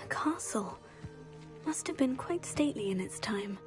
The castle must have been quite stately in its time.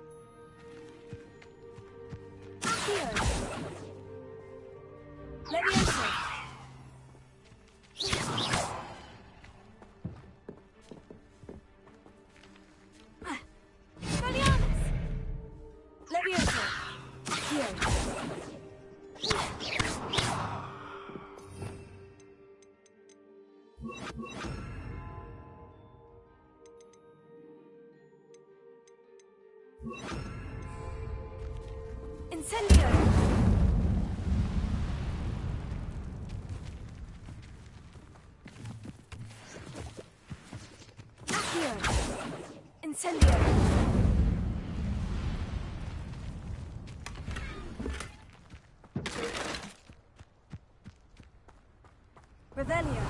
Revelio.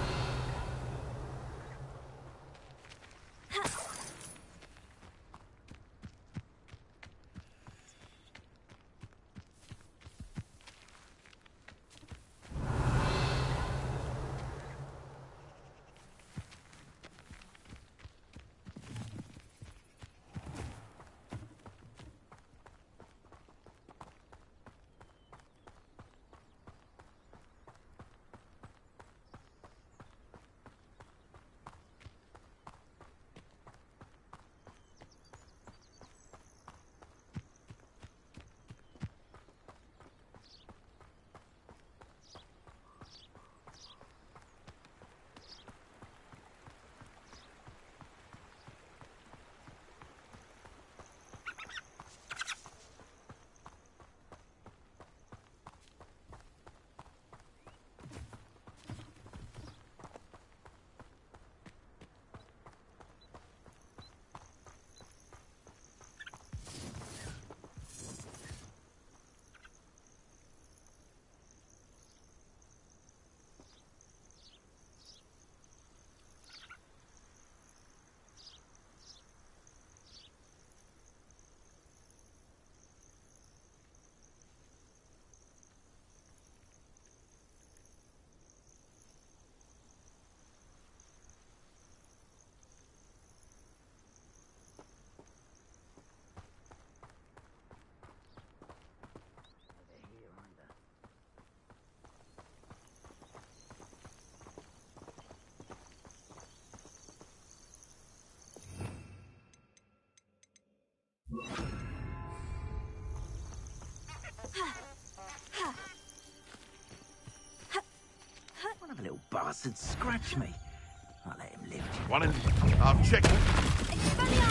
One of the little bastards scratched me. I'll let him live. One in. I'll check.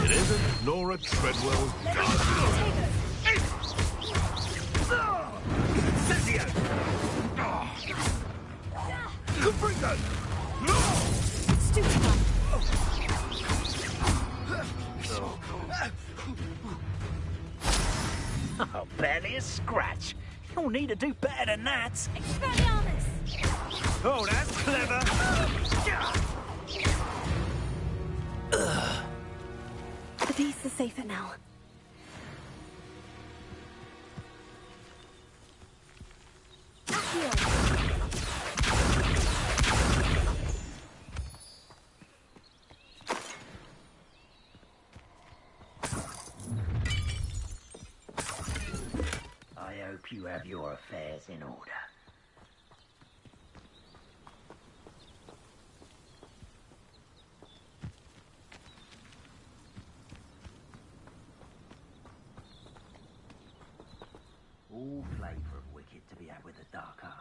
It isn't Nora Treadwell's gun. Caprino! Stupid one. Oh, barely a scratch. You'll need to do better than that. Expelliarmus! Oh, that's clever. The beasts are safer now. I hope you have your affairs in order. All flavour of wicked to be had with the dark arts.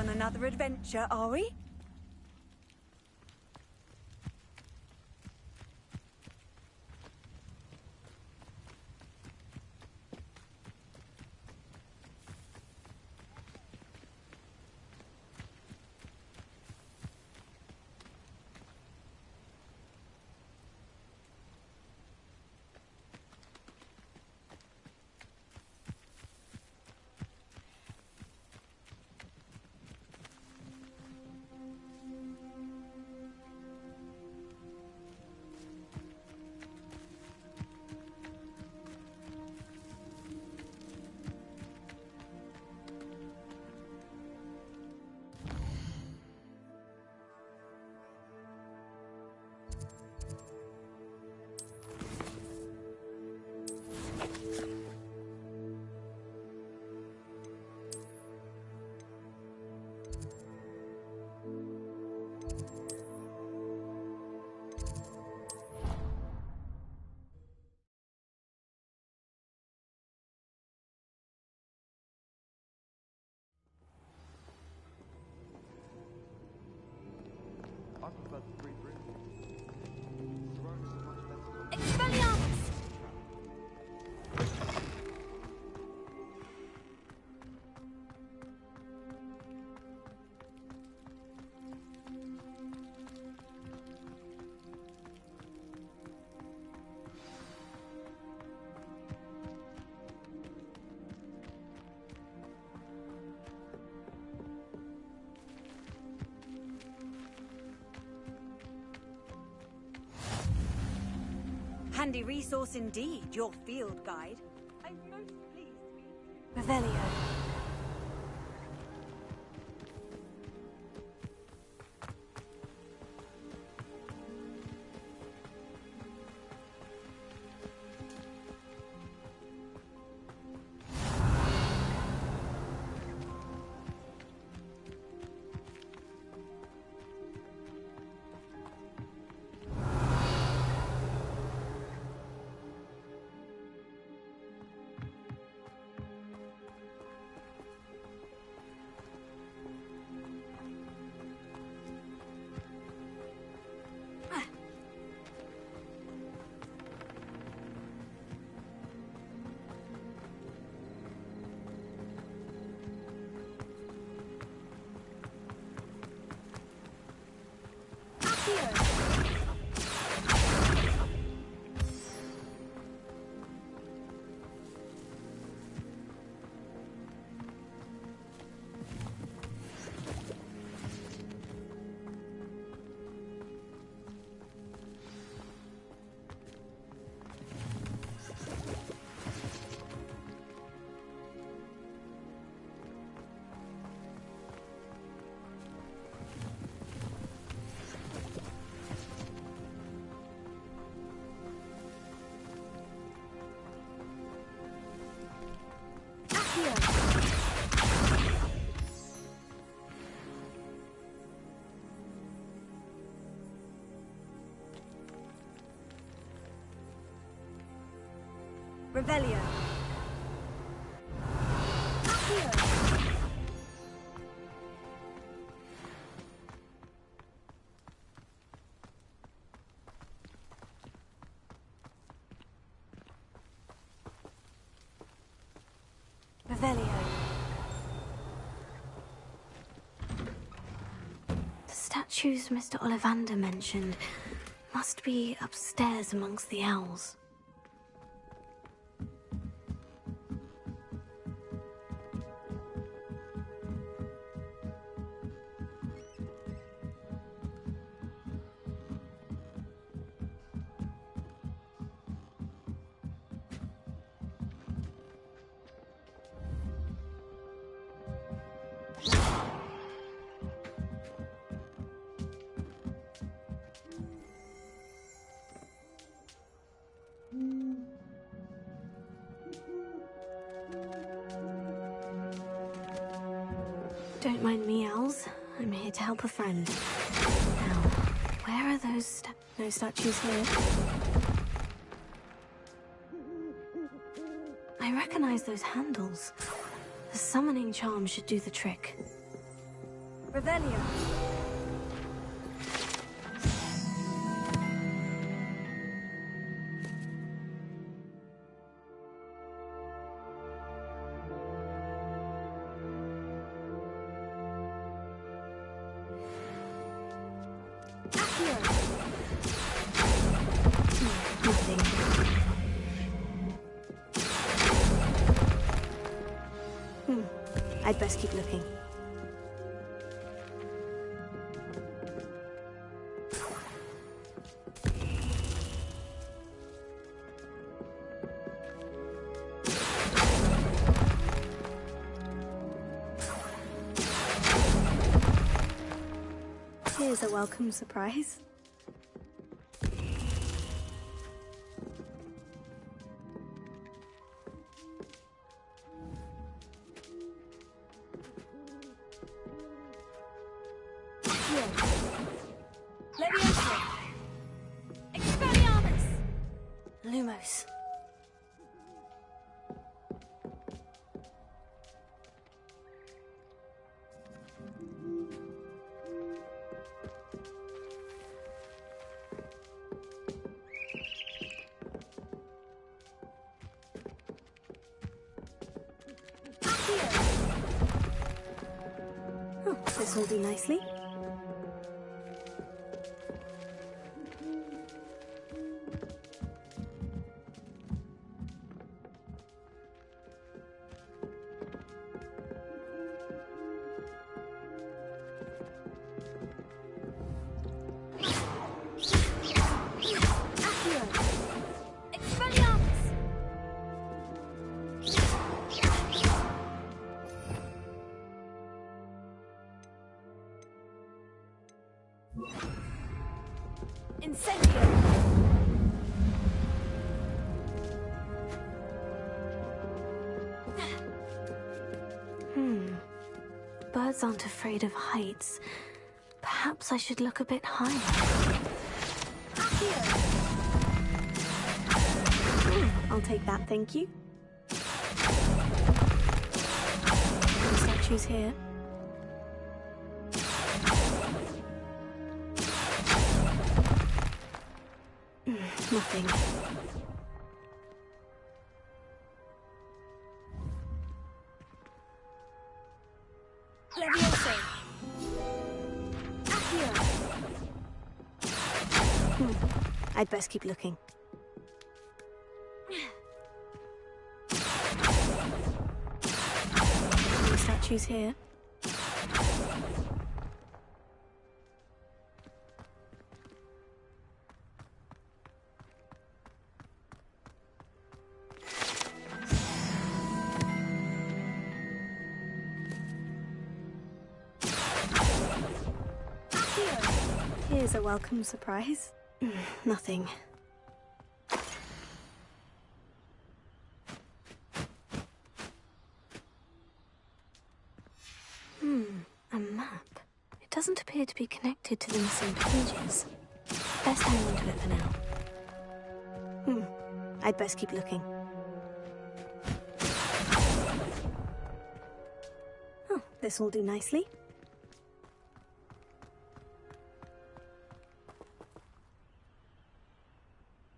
on another adventure, are we? I prefer the three room. Throne is a much better. Expelliarmus! Handy resource indeed, your field guide. I'm most pleased to be... Revelio. Revelio. Revelio. The statues Mr. Ollivander mentioned must be upstairs amongst the owls. Don't mind me, owls. I'm here to help a friend. Now, where are those no statues here? I recognize those handles. The summoning charm should do the trick. Revelio. Nothing. I'd best keep looking. Here's a welcome surprise. Leviosa. Expelliarmus. Lumos. Oh, this will do nicely. Expelliarmus. Incendio. Birds aren't afraid of heights. Perhaps I should look a bit higher. I'll take that, thank you. No statues here. Nothing. Leviosa. I'd best keep looking. No statues here. Here's a welcome surprise. Nothing. A map. It doesn't appear to be connected to the missing pages. Best hang on to it for now. I'd best keep looking. Oh, this will do nicely.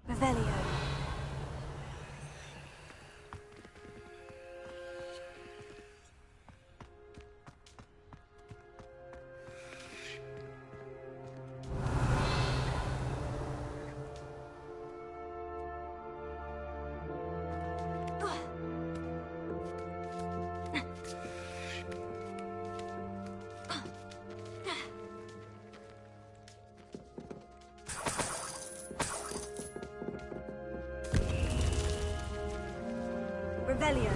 Revelio. Revelio.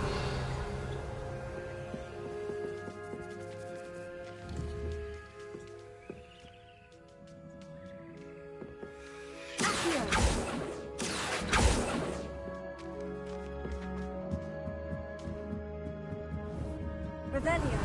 Revelio.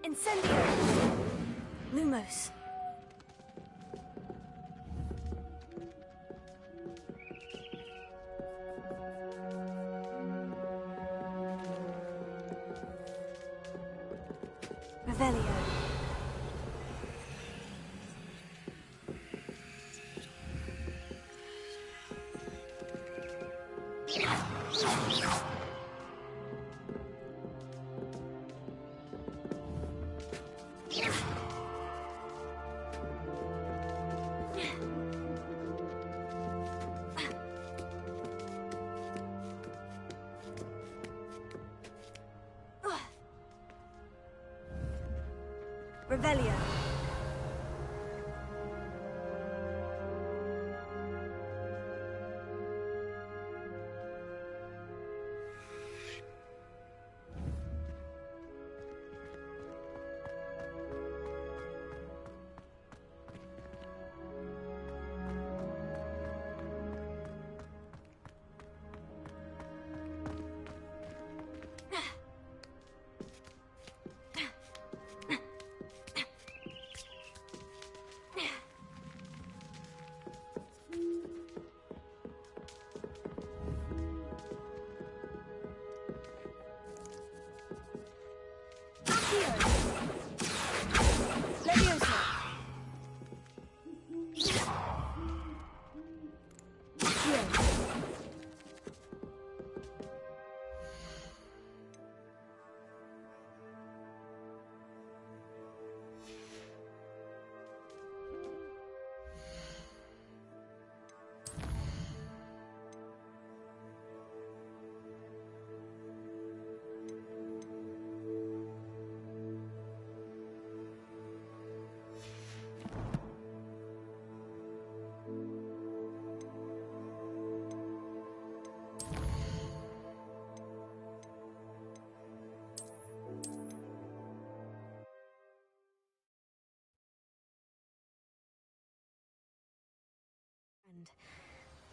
Incendio! Lumos. Revelio. Revelio.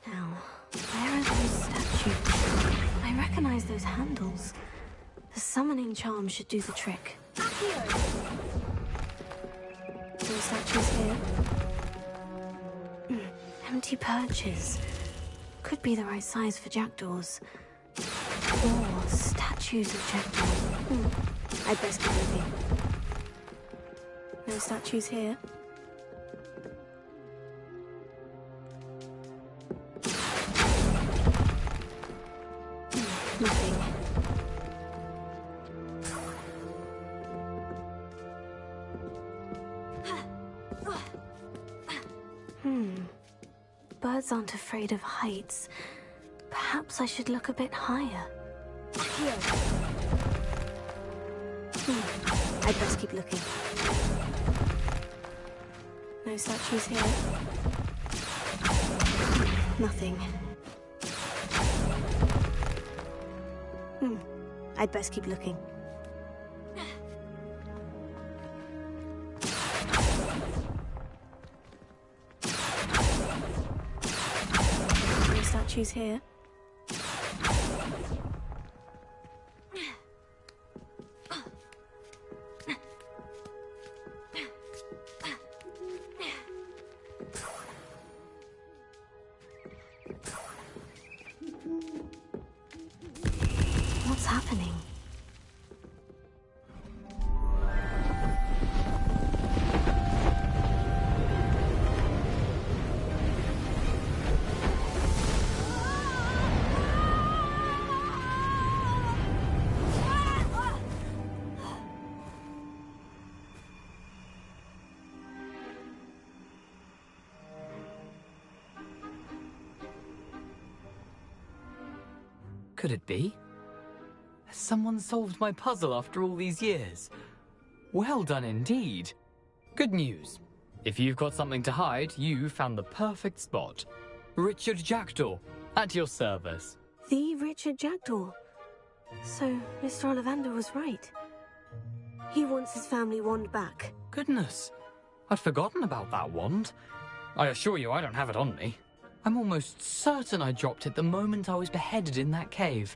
Now, where are those statues? I recognize those handles. The summoning charm should do the trick. Those statues here. Empty perches. Could be the right size for jackdaws. Or statues of jackdaws. I'd best keep looking. No statues here. Nothing. Birds aren't afraid of heights. Perhaps I should look a bit higher. Here. I'd best keep looking. No statues here. Nothing. I'd best keep looking. No statues here. What's happening? Could it be? Has someone solved my puzzle after all these years? Well done indeed. Good news. If you've got something to hide, you found the perfect spot. Richard Jackdaw, at your service. The Richard Jackdaw. So, Mr. Ollivander was right. He wants his family wand back. Goodness, I'd forgotten about that wand. I assure you I don't have it on me. I'm almost certain I dropped it the moment I was beheaded in that cave.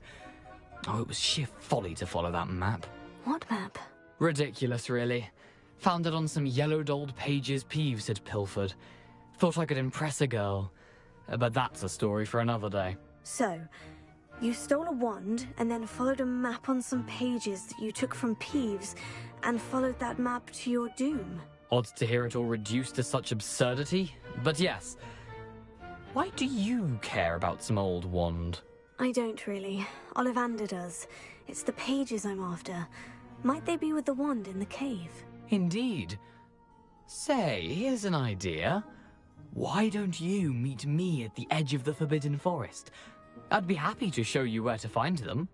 Oh, it was sheer folly to follow that map. What map? Ridiculous, really. Found it on some yellowed old pages Peeves had pilfered. Thought I could impress a girl. But that's a story for another day. So, you stole a wand and then followed a map on some pages that you took from Peeves and followed that map to your doom. Odd to hear it all reduced to such absurdity, but yes. Why do you care about some old wand? I don't really. Ollivander does. It's the pages I'm after. Might they be with the wand in the cave? Indeed. Say, here's an idea. Why don't you meet me at the edge of the Forbidden Forest? I'd be happy to show you where to find them.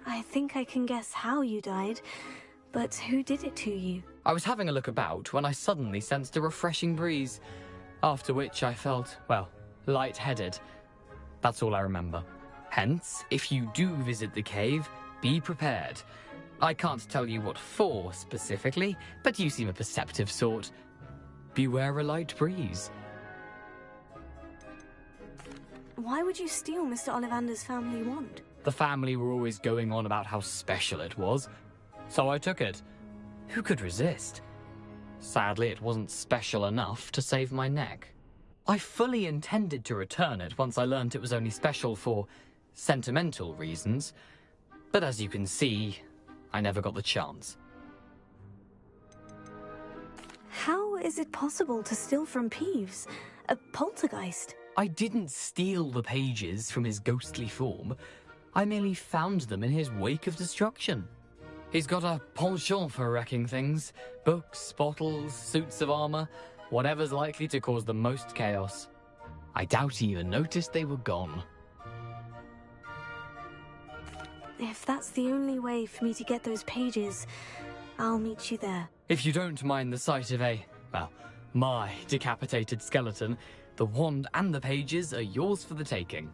I think I can guess how you died, but who did it to you? I was having a look about when I suddenly sensed a refreshing breeze, after which I felt, well, lightheaded. That's all I remember. Hence, if you do visit the cave, be prepared. I can't tell you what for specifically, but you seem a perceptive sort. Beware a light breeze. Why would you steal Mr. Ollivander's family wand? The family were always going on about how special it was, so I took it. Who could resist? Sadly, it wasn't special enough to save my neck. I fully intended to return it once I learned it was only special for sentimental reasons, but as you can see, I never got the chance. How is it possible to steal from Peeves? A poltergeist? I didn't steal the pages from his ghostly form. I merely found them in his wake of destruction. He's got a penchant for wrecking things. Books, bottles, suits of armor, whatever's likely to cause the most chaos. I doubt he even noticed they were gone. If that's the only way for me to get those pages, I'll meet you there. If you don't mind the sight of my decapitated skeleton, the wand and the pages are yours for the taking.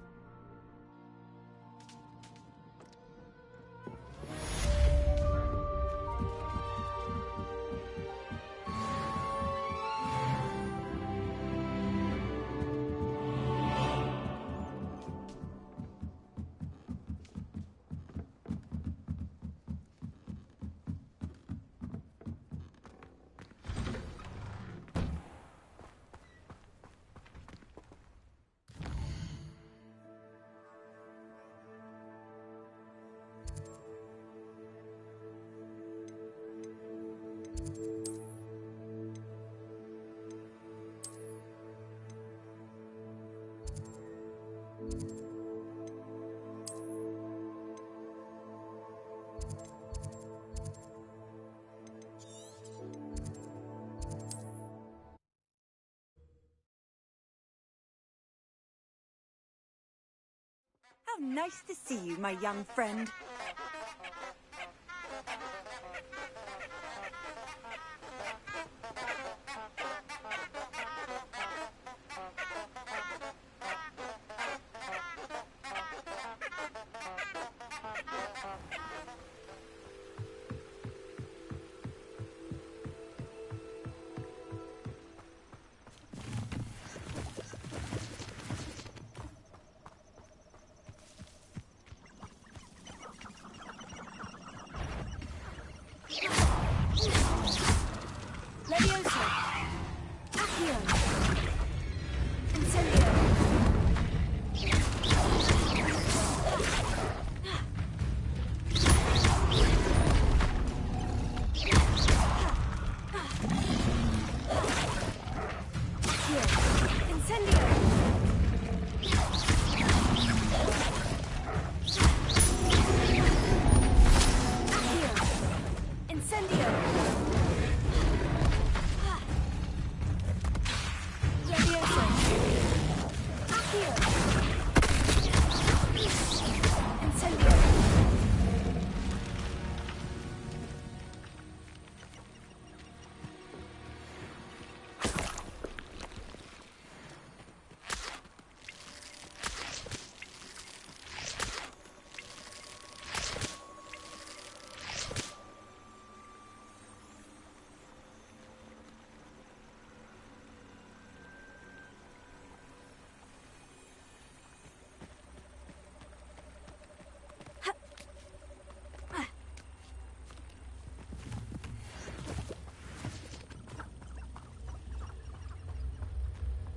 How nice to see you, my young friend.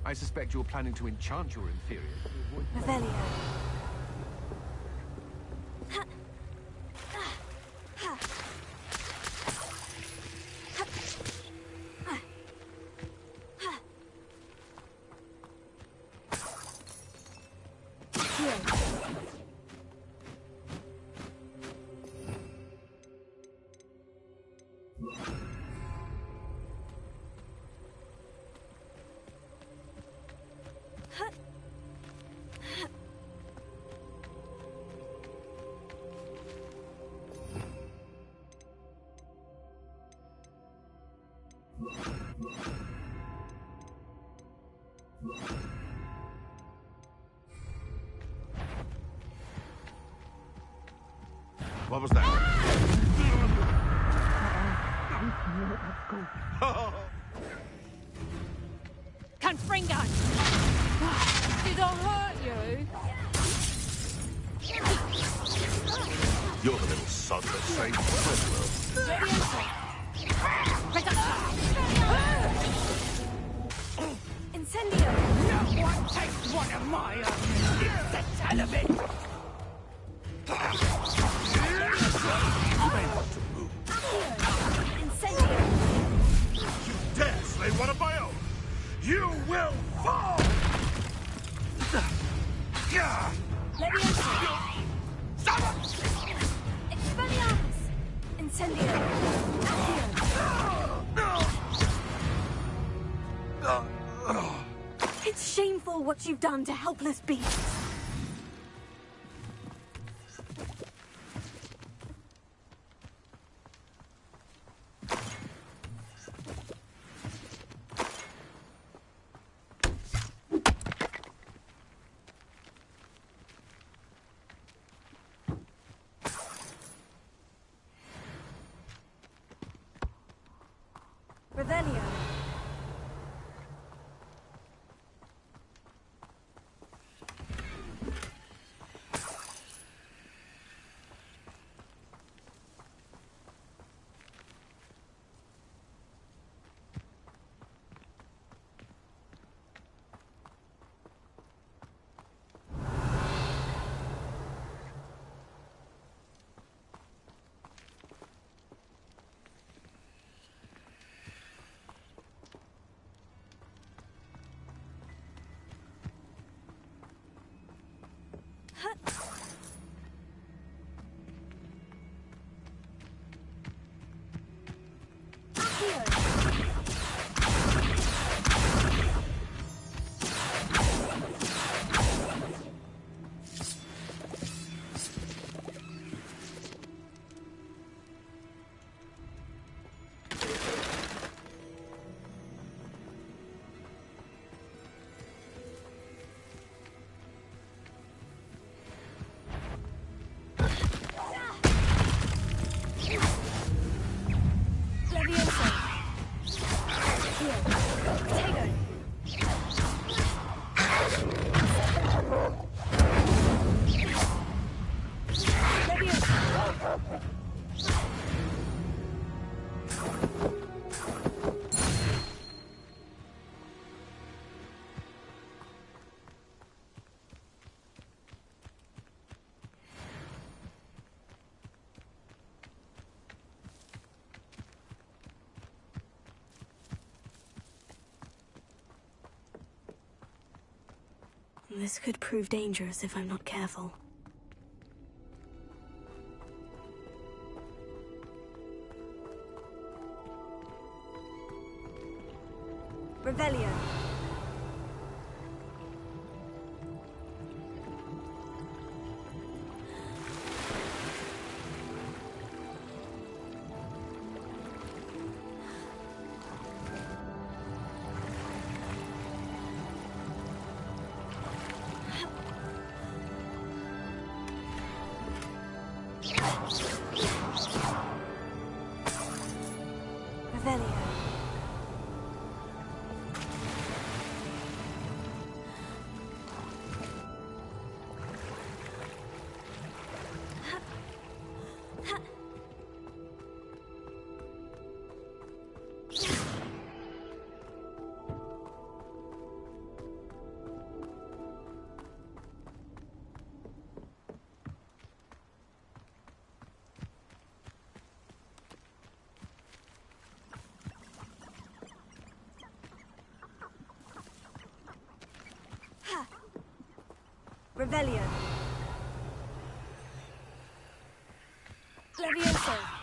I suspect you're planning to enchant your inferior. Revelio. What was that? Confringo! Did I hurt you? You're the little sod that saved Treadwell. Incendio! No one takes one of my own. It's the tell of it. You may want to move. Incendio! You dare slay one of my own! You will fall! Leviosa! Expelliarmus! It's shameful what you've done to helpless beasts. Revelio. This could prove dangerous if I'm not careful. Revelio. Revelio. Revelio. Levioso.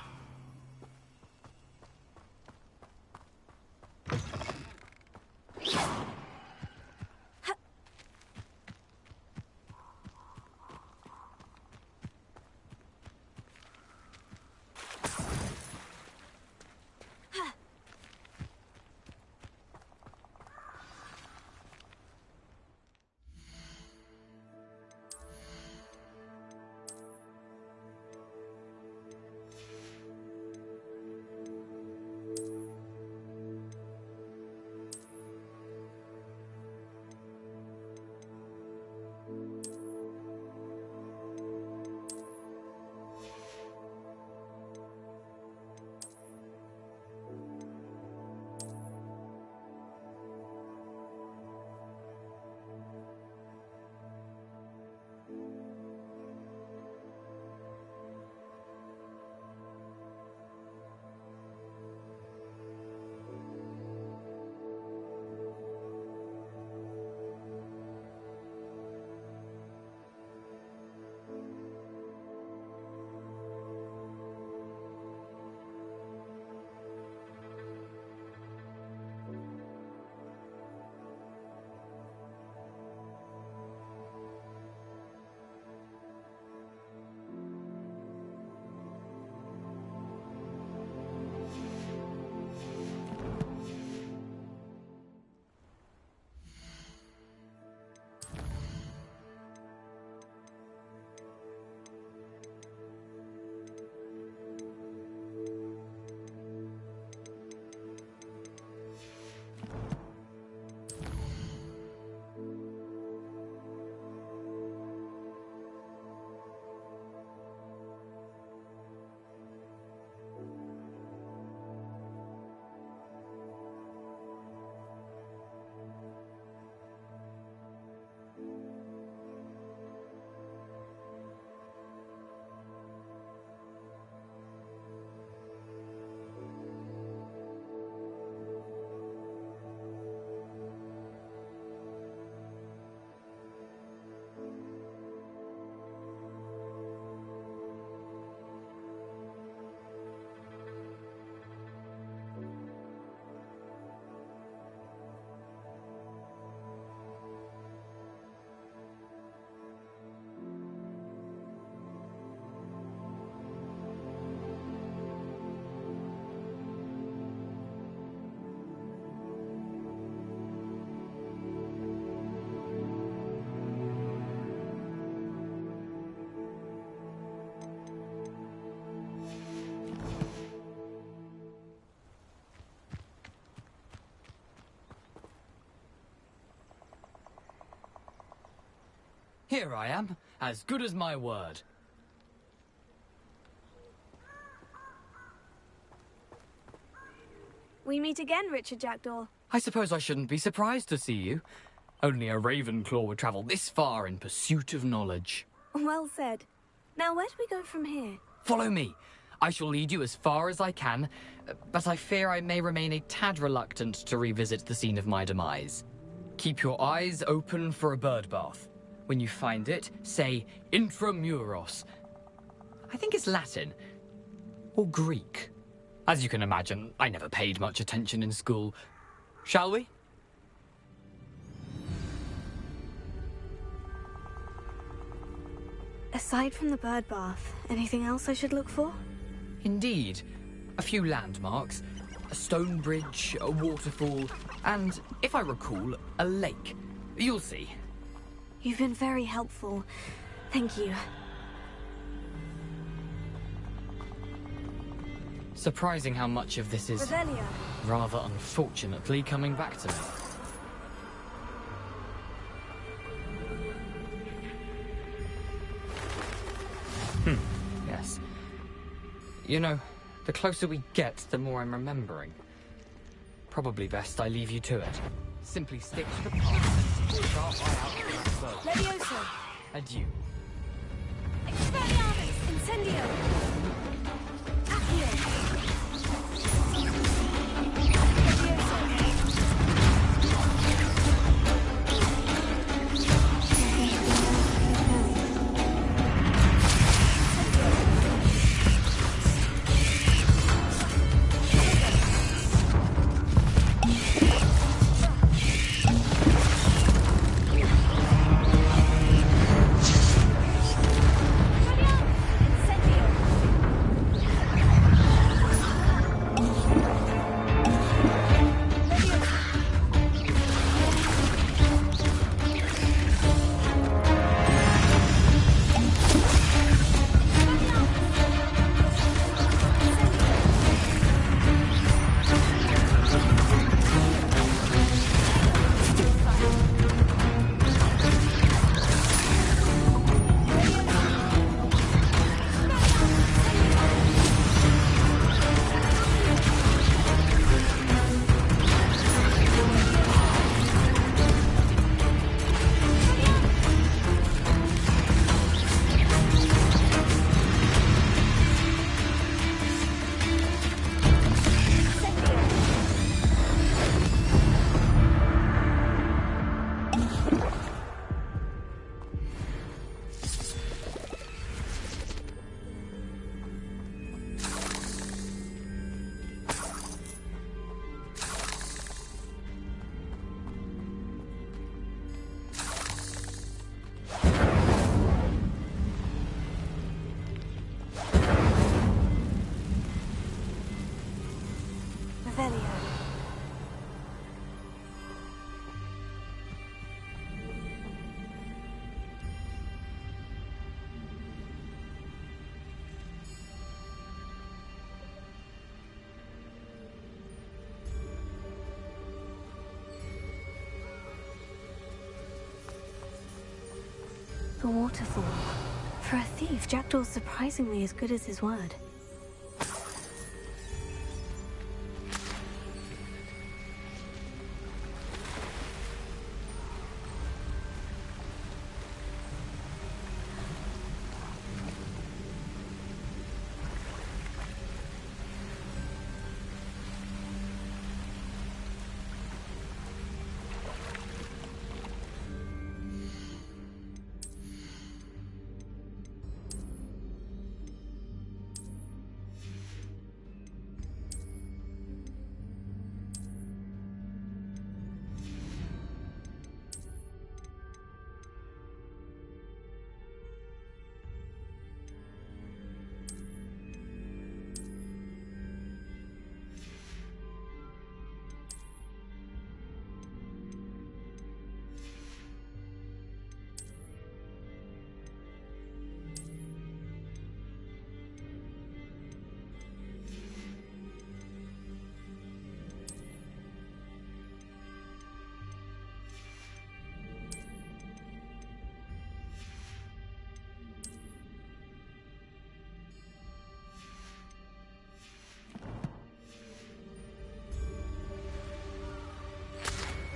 Here I am, as good as my word. We meet again, Richard Jackdaw. I suppose I shouldn't be surprised to see you. Only a Ravenclaw would travel this far in pursuit of knowledge. Well said. Now, where do we go from here? Follow me. I shall lead you as far as I can, but I fear I may remain a tad reluctant to revisit the scene of my demise. Keep your eyes open for a bird bath. When you find it, say intramuros. I think it's Latin. Or Greek. As you can imagine, I never paid much attention in school. Shall we? Aside from the bird bath, anything else I should look for? Indeed. A few landmarks, a stone bridge, a waterfall, and, if I recall, a lake. You'll see. You've been very helpful. Thank you. Surprising how much of this is, Revelio. rather unfortunately, coming back to me. Yes. You know, the closer we get, the more I'm remembering. Probably best I leave you to it. Simply stick to the path and keep your sharp eye out for that bird. Levioso. Adieu. Expelliarmus. Incendio. Accio. The waterfall. For a thief, Jackdaw's surprisingly as good as his word.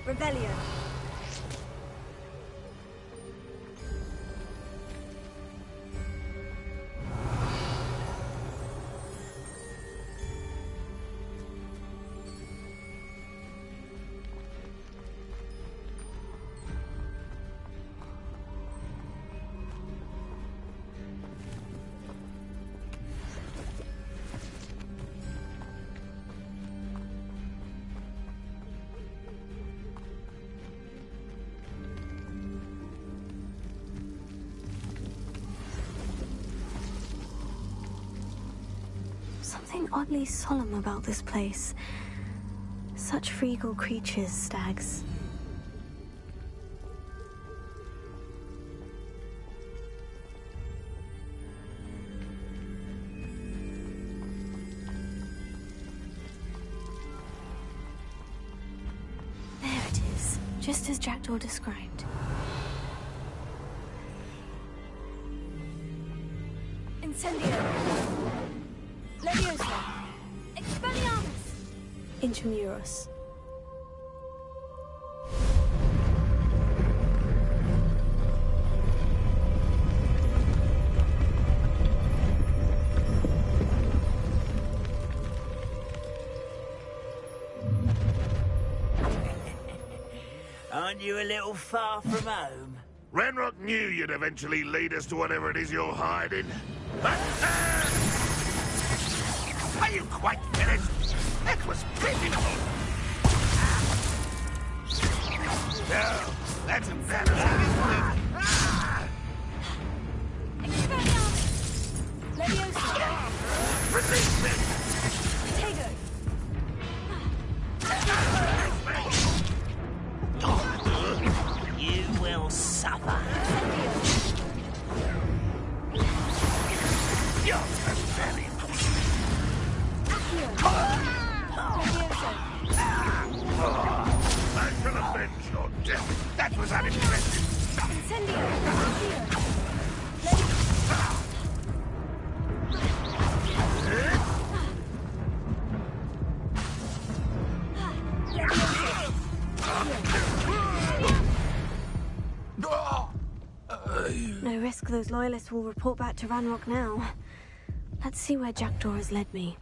Revelio. Something oddly solemn about this place. Such regal creatures, stags. There it is, just as Jackdaw described. Incendio. Leviosa. Expelliarmus. Intramuros. Aren't you a little far from home? Ranrock knew you'd eventually lead us to whatever it is you're hiding. But, are you quite finished? That was pitiful. No, that's embarrassing, isn't it? Expelliarmus. Leviosa. Release me! Tego. You will suffer. You're pathetic. I shall avenge your death. That was unimpressive. Incendio. No risk those loyalists will report back to Ranrock now. Let's see where Jackdaw has led me.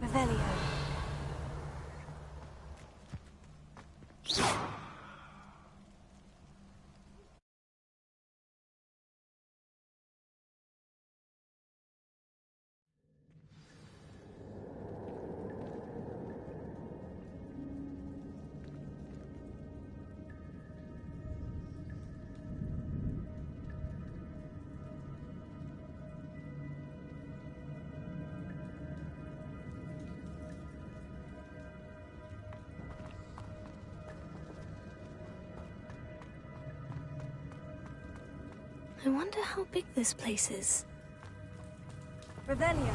Revelio. I wonder how big this place is. Revelio.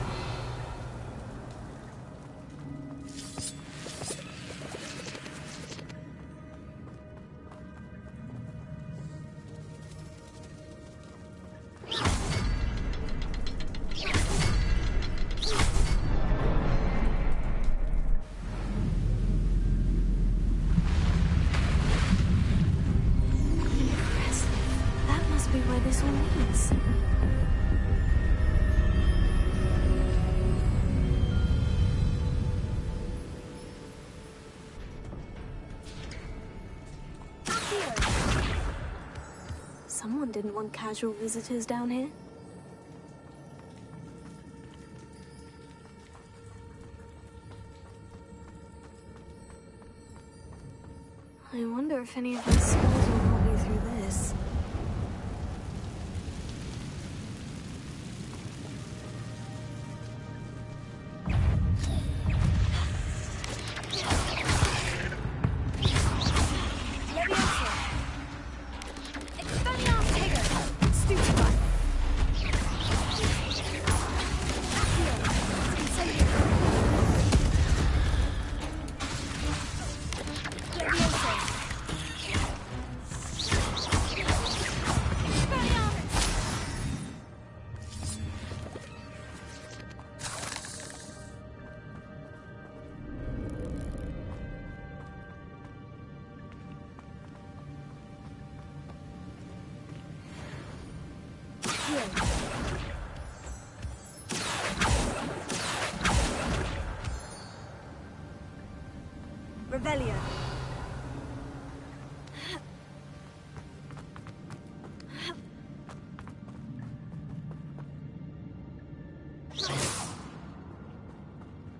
This all means. Someone didn't want casual visitors down here. I wonder if any of my spells will help me through this. Revelio.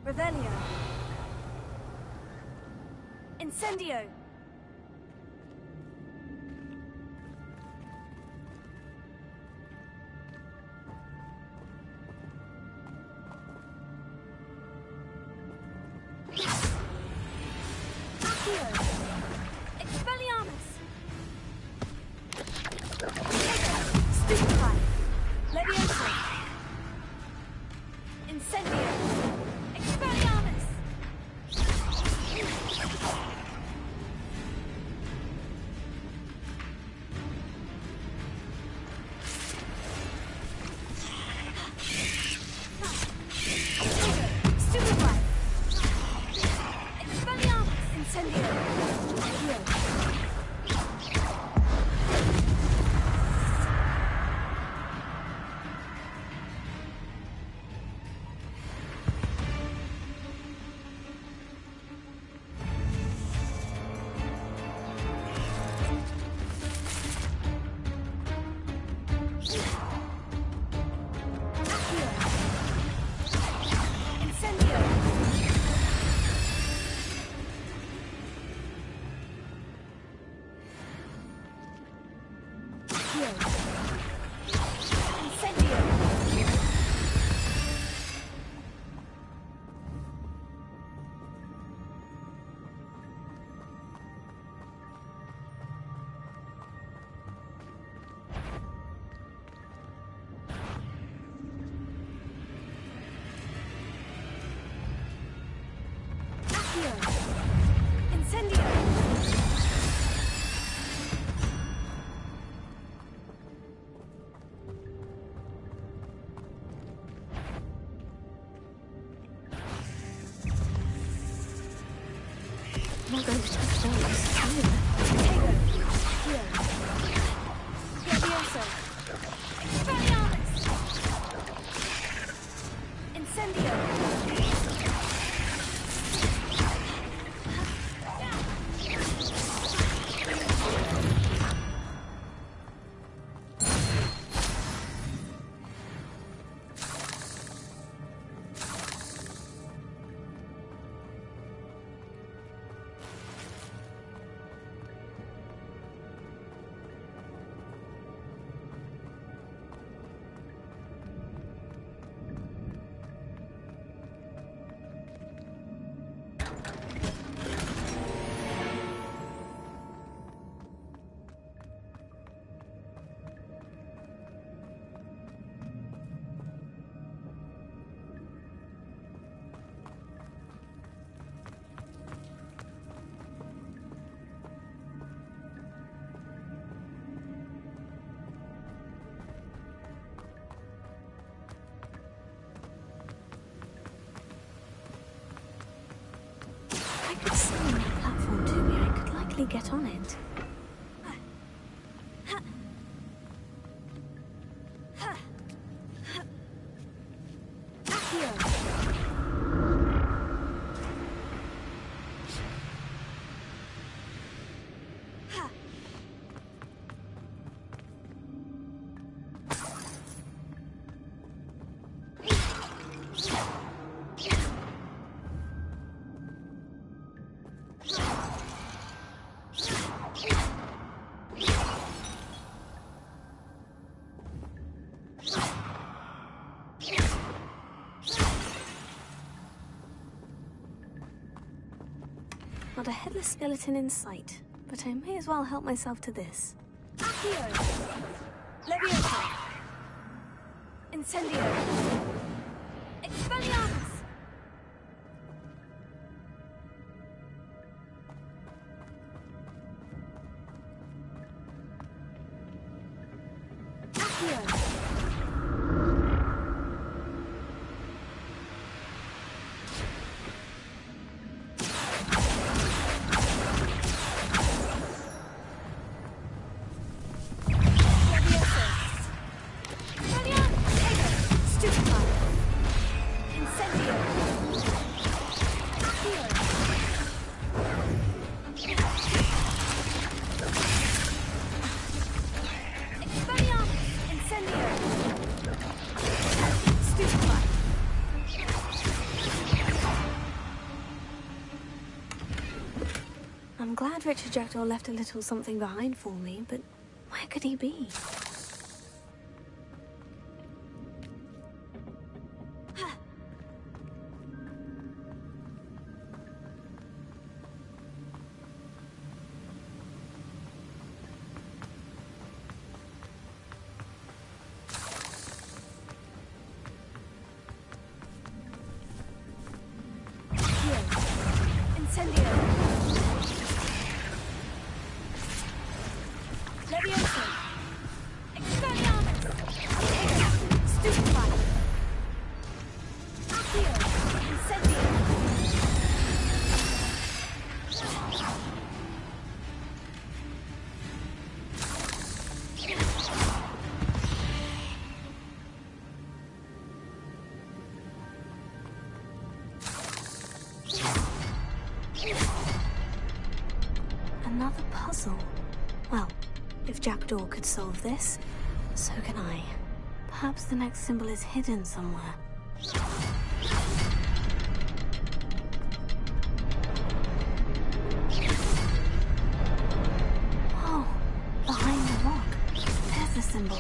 Revelio. Incendio. Not going to touch those either. Could summon that platform to me, I could likely get on it. Not a headless skeleton in sight, but I may as well help myself to this. Accio! Leviosa! Incendio! Expelliarmus! Accio! I'm glad Richard Jackdaw left a little something behind for me, but where could he be? Another puzzle. Well, if Jackdaw could solve this, so can I. Perhaps the next symbol is hidden somewhere. Oh, behind the rock. There's the symbol.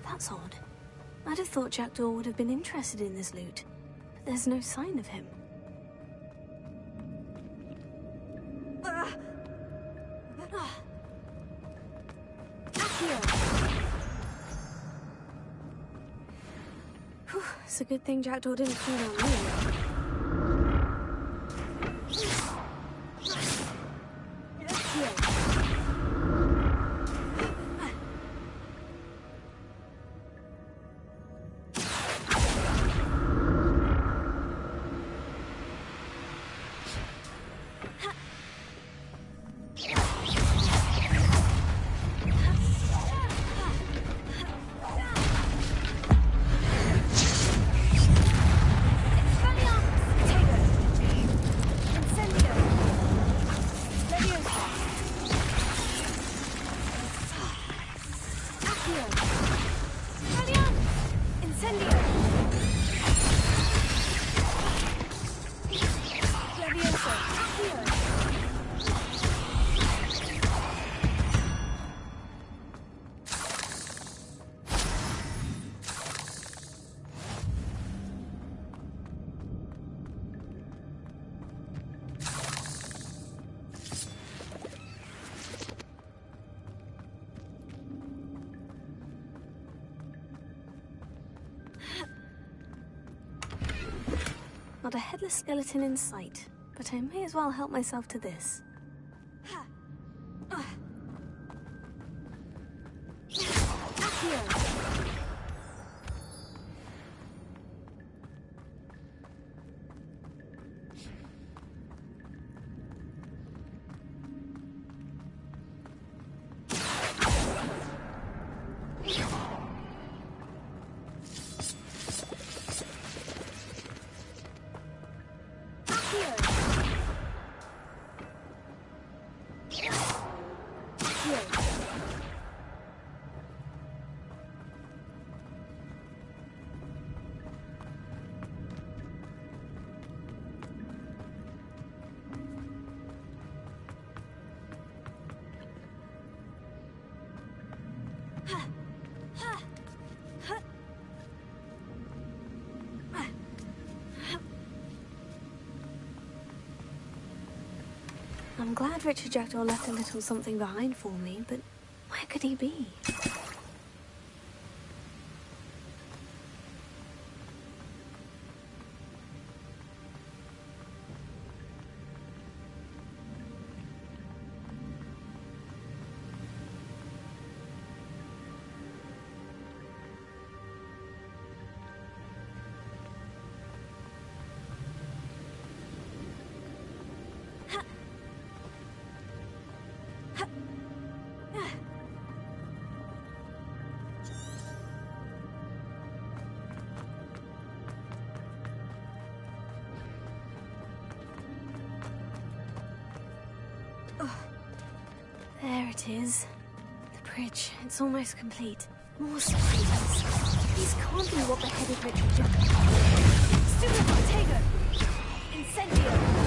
That's odd. I'd have thought Jackdaw would have been interested in this loot, but there's no sign of him. Whew, it's a good thing Jackdaw didn't call on me. Expelliarmus! Incendio! Levioso! Accio! Not a headless skeleton in sight, but I may as well help myself to this. I'm glad Richard Jackdaw left a little something behind for me, but where could he be? There it is. The bridge. It's almost complete. More spiders. These can't be what beheaded Richard did. Studio Tego! Incendio!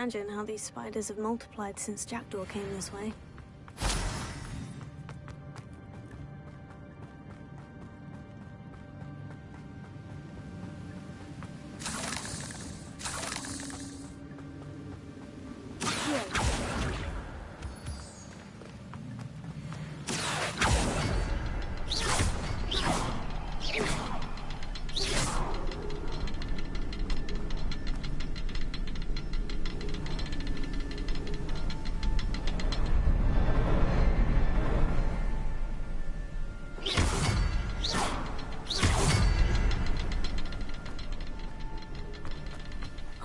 imagine how these spiders have multiplied since Jackdaw came this way.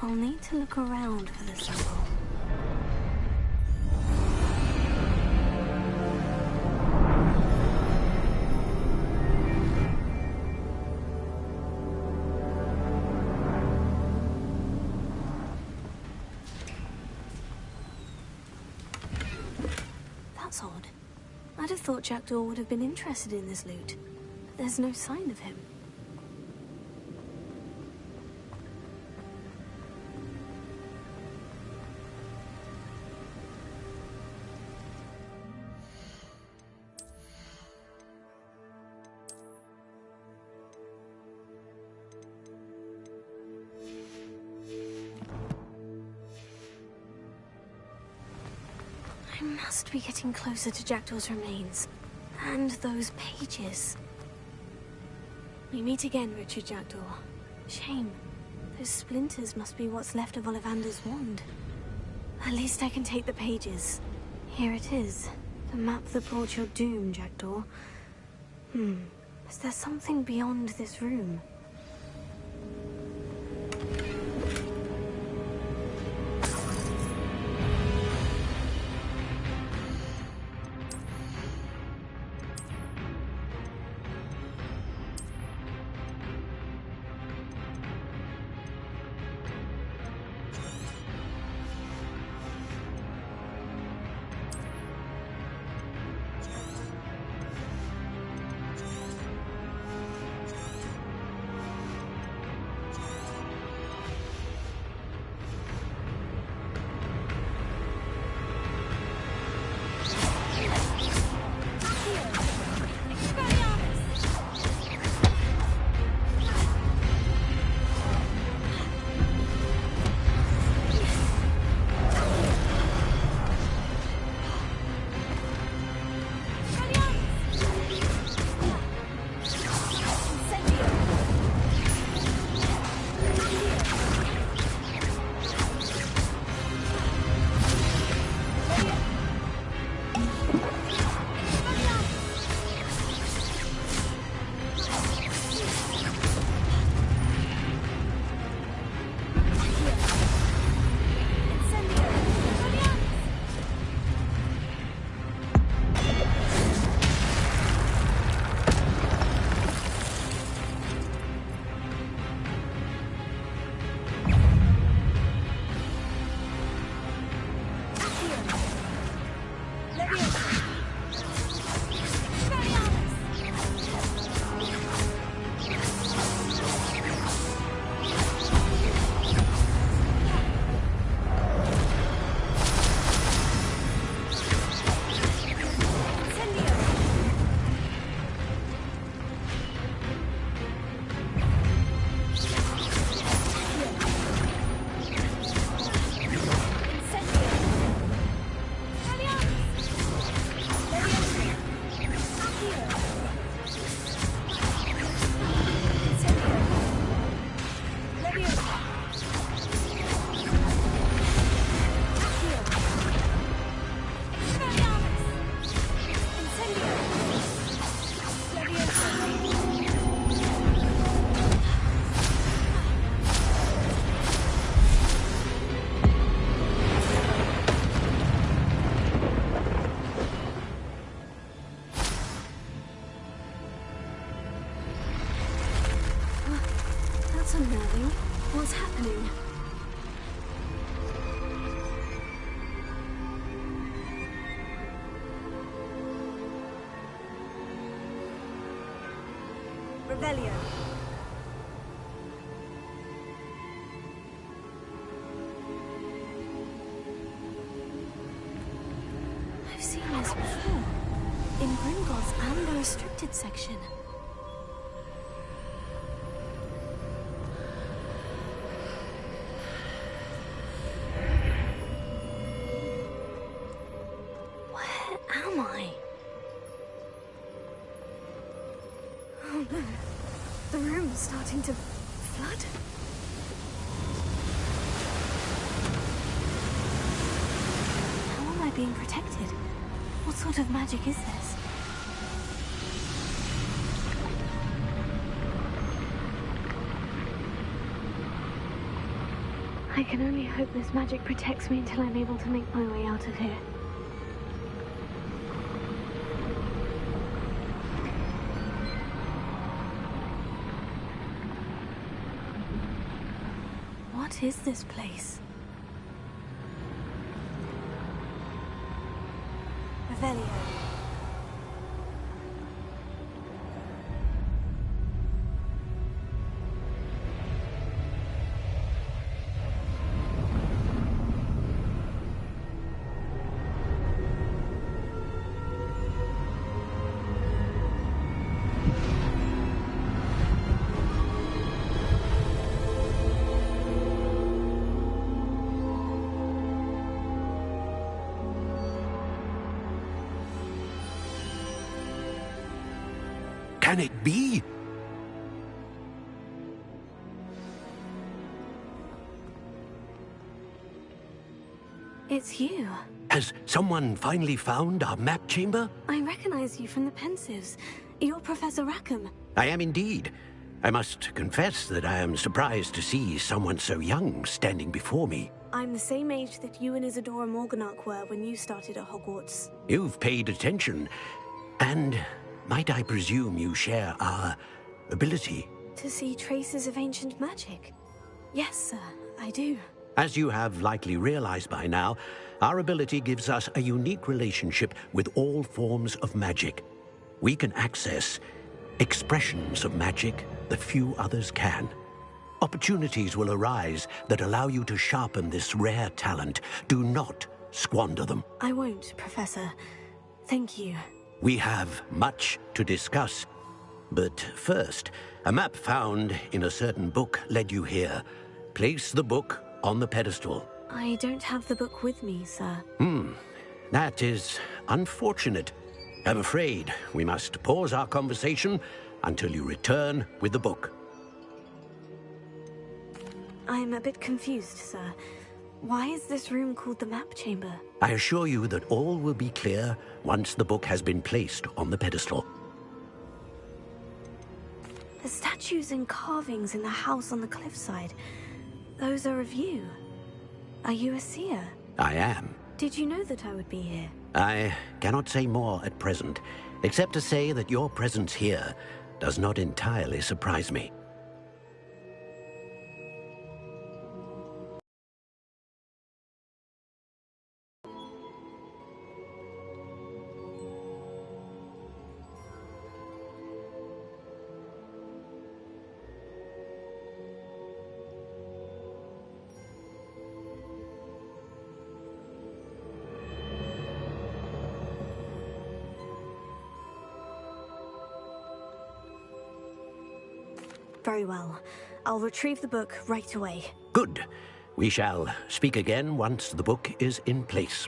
I'll need to look around for the symbol. That's odd. I'd have thought Jackdaw would have been interested in this loot, but there's no sign of him. I must be getting closer to Jackdaw's remains. And those pages. We meet again, Richard Jackdaw. Shame. Those splinters must be what's left of Ollivander's wand. At least I can take the pages. Here it is. The map that brought your doom, Jackdaw. Is there something beyond this room? That's unnerving. What's happening? Revelio. I've seen this before. In Gringotts and the restricted section. Where am I? Oh no. The room's starting to flood. How am I being protected? What sort of magic is this? I can only hope this magic protects me until I'm able to make my way out of here. What is this place? Revelio. Can it be? It's you. Has someone finally found our map chamber? I recognize you from the Pensives. You're Professor Rackham. I am indeed. I must confess that I am surprised to see someone so young standing before me. I'm the same age that you and Isadora Morganach were when you started at Hogwarts. You've paid attention, and might I presume you share our ability? To see traces of ancient magic? Yes, sir, I do. As you have likely realized by now, our ability gives us a unique relationship with all forms of magic. We can access expressions of magic that few others can. Opportunities will arise that allow you to sharpen this rare talent. Do not squander them. I won't, Professor. Thank you. We have much to discuss. But first, a map found in a certain book led you here. Place the book on the pedestal. I don't have the book with me, sir. That is unfortunate. I'm afraid we must pause our conversation until you return with the book. I'm a bit confused, sir. Why is this room called the map chamber? I assure you that all will be clear once the book has been placed on the pedestal. The statues and carvings in the house on the cliffside, those are of you. Are you a seer? I am. Did you know that I would be here? I cannot say more at present, except to say that your presence here does not entirely surprise me. Very well. I'll retrieve the book right away. Good. We shall speak again once the book is in place.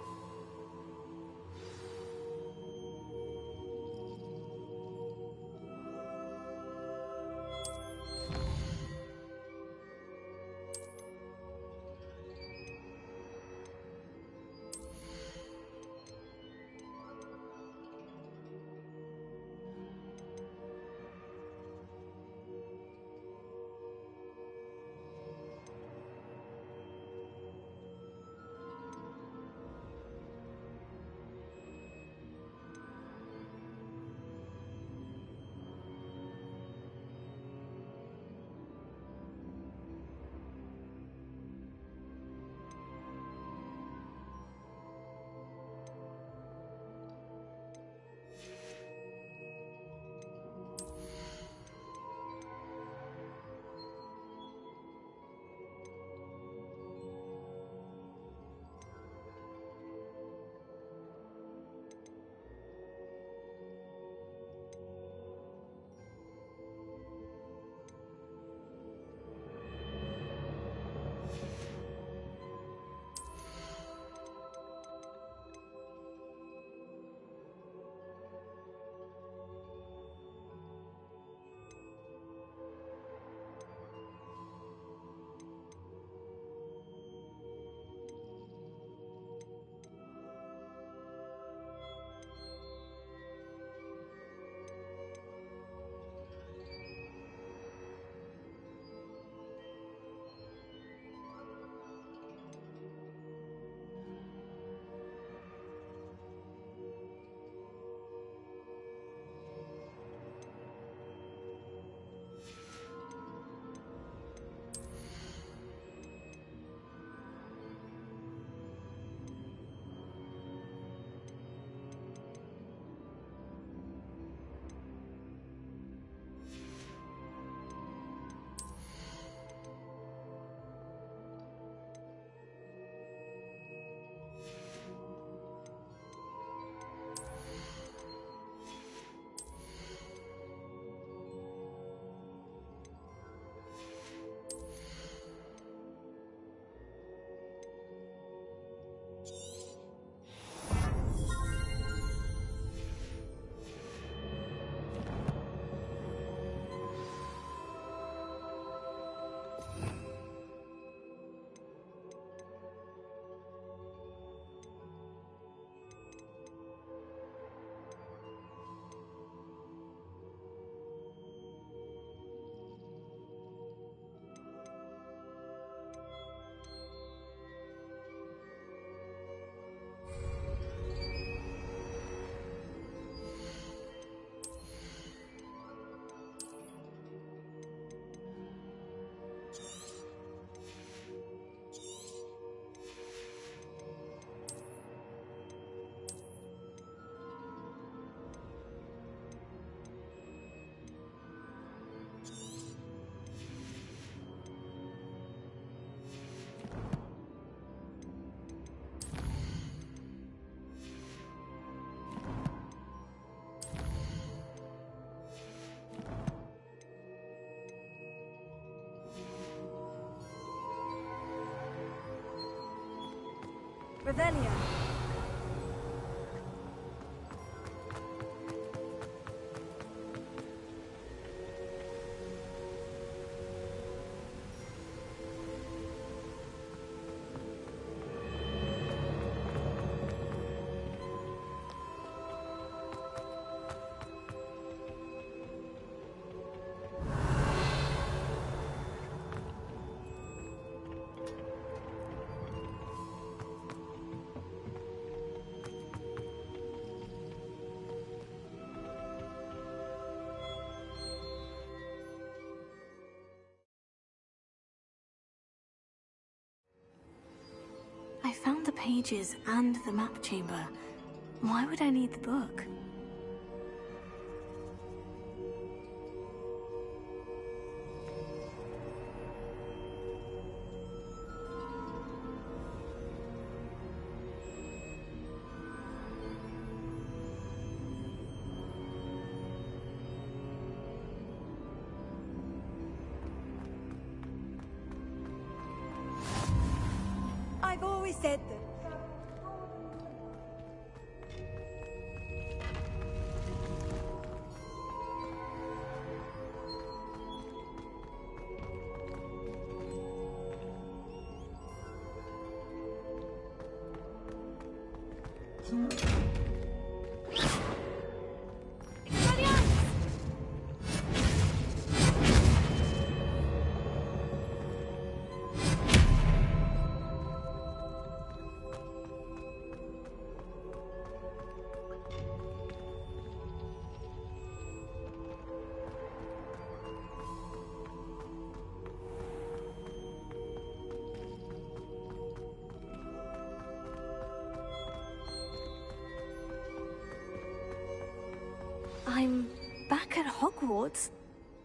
Revelio. I found the pages and the map chamber. Why would I need the book? I've always said that. I'm back at Hogwarts.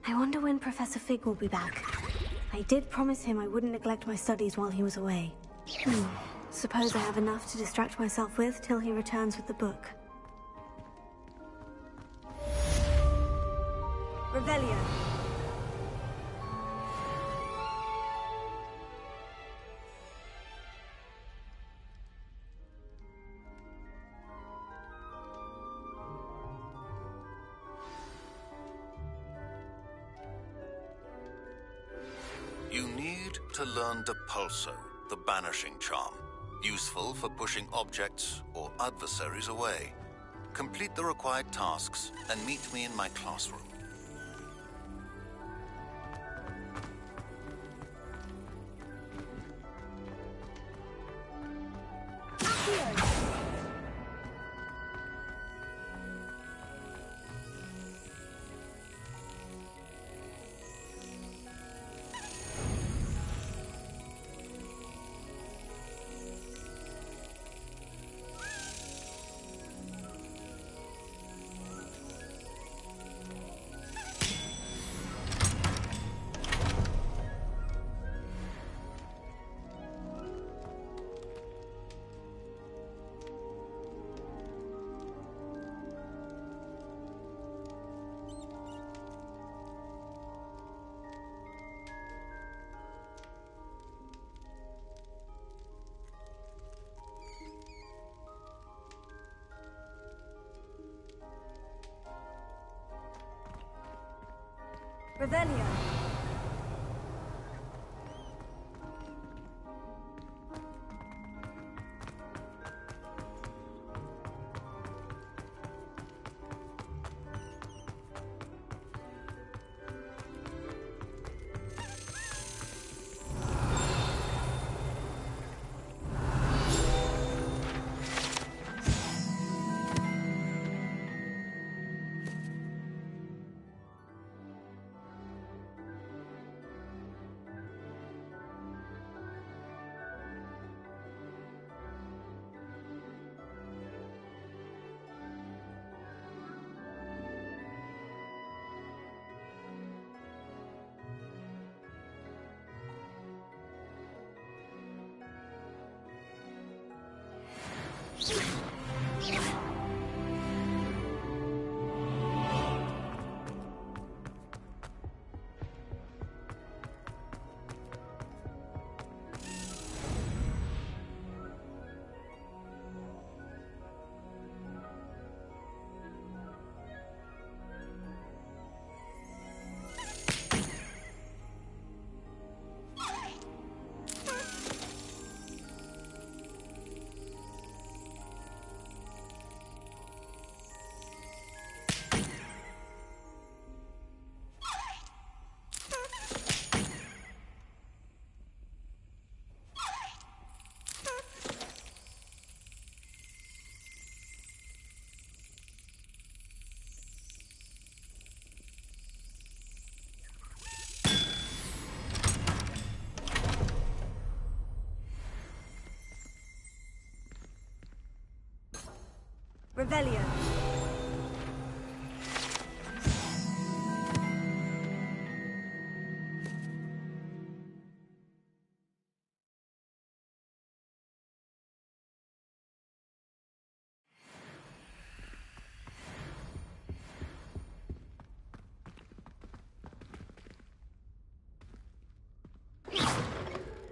I wonder when Professor Fig will be back. I did promise him I wouldn't neglect my studies while he was away. Suppose I have enough to distract myself with till he returns with the book. Revelio. You need to learn Depulso, the banishing charm, useful for pushing objects or adversaries away. Complete the required tasks and meet me in my classroom. Revelio. Revelio.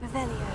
Revelio.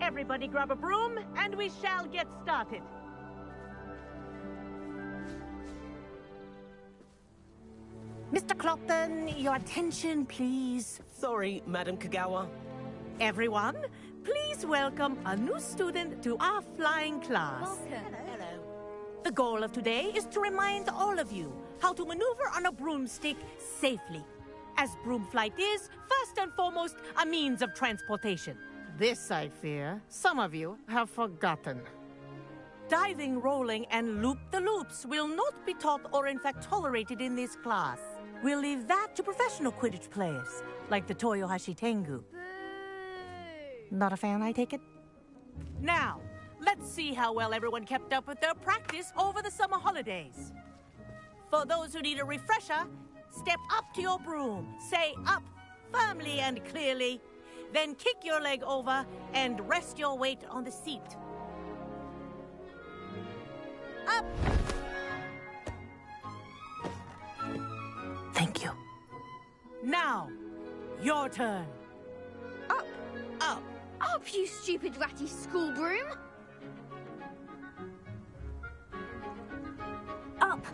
Everybody grab a broom, and we shall get started. Mr. Clopton, your attention, please. Sorry, Madam Kagawa. Everyone, please welcome a new student to our flying class. Welcome. Hello. The goal of today is to remind all of you how to maneuver on a broomstick safely, as broom flight is, first and foremost, a means of transportation. This, I fear, some of you have forgotten. Diving, rolling, and loop-the-loops will not be taught or in fact tolerated in this class. We'll leave that to professional Quidditch players, like the Toyohashi Tengu. Not a fan, I take it? Now, let's see how well everyone kept up with their practice over the summer holidays. For those who need a refresher, step up to your broom, say up firmly and clearly, then kick your leg over and rest your weight on the seat. Up! Thank you. Now, your turn. Up! Up! Up, you stupid ratty school broom! Up!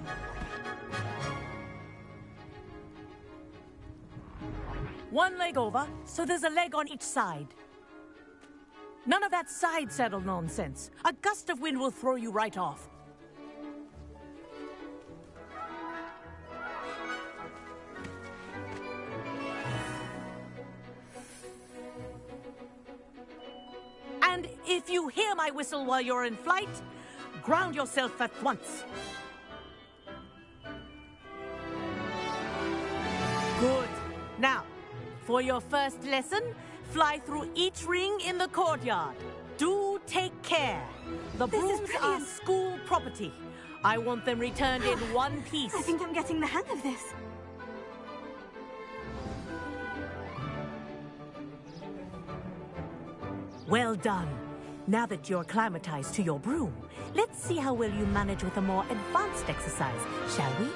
One leg over, so there's a leg on each side. None of that side saddle nonsense. A gust of wind will throw you right off. And if you hear my whistle while you're in flight, ground yourself at once. Good. Now, for your first lesson, fly through each ring in the courtyard. Do take care. The brooms are school property. I want them returned in one piece. I think I'm getting the hang of this. Well done. Now that you're acclimatized to your broom, let's see how well you manage with a more advanced exercise, shall we?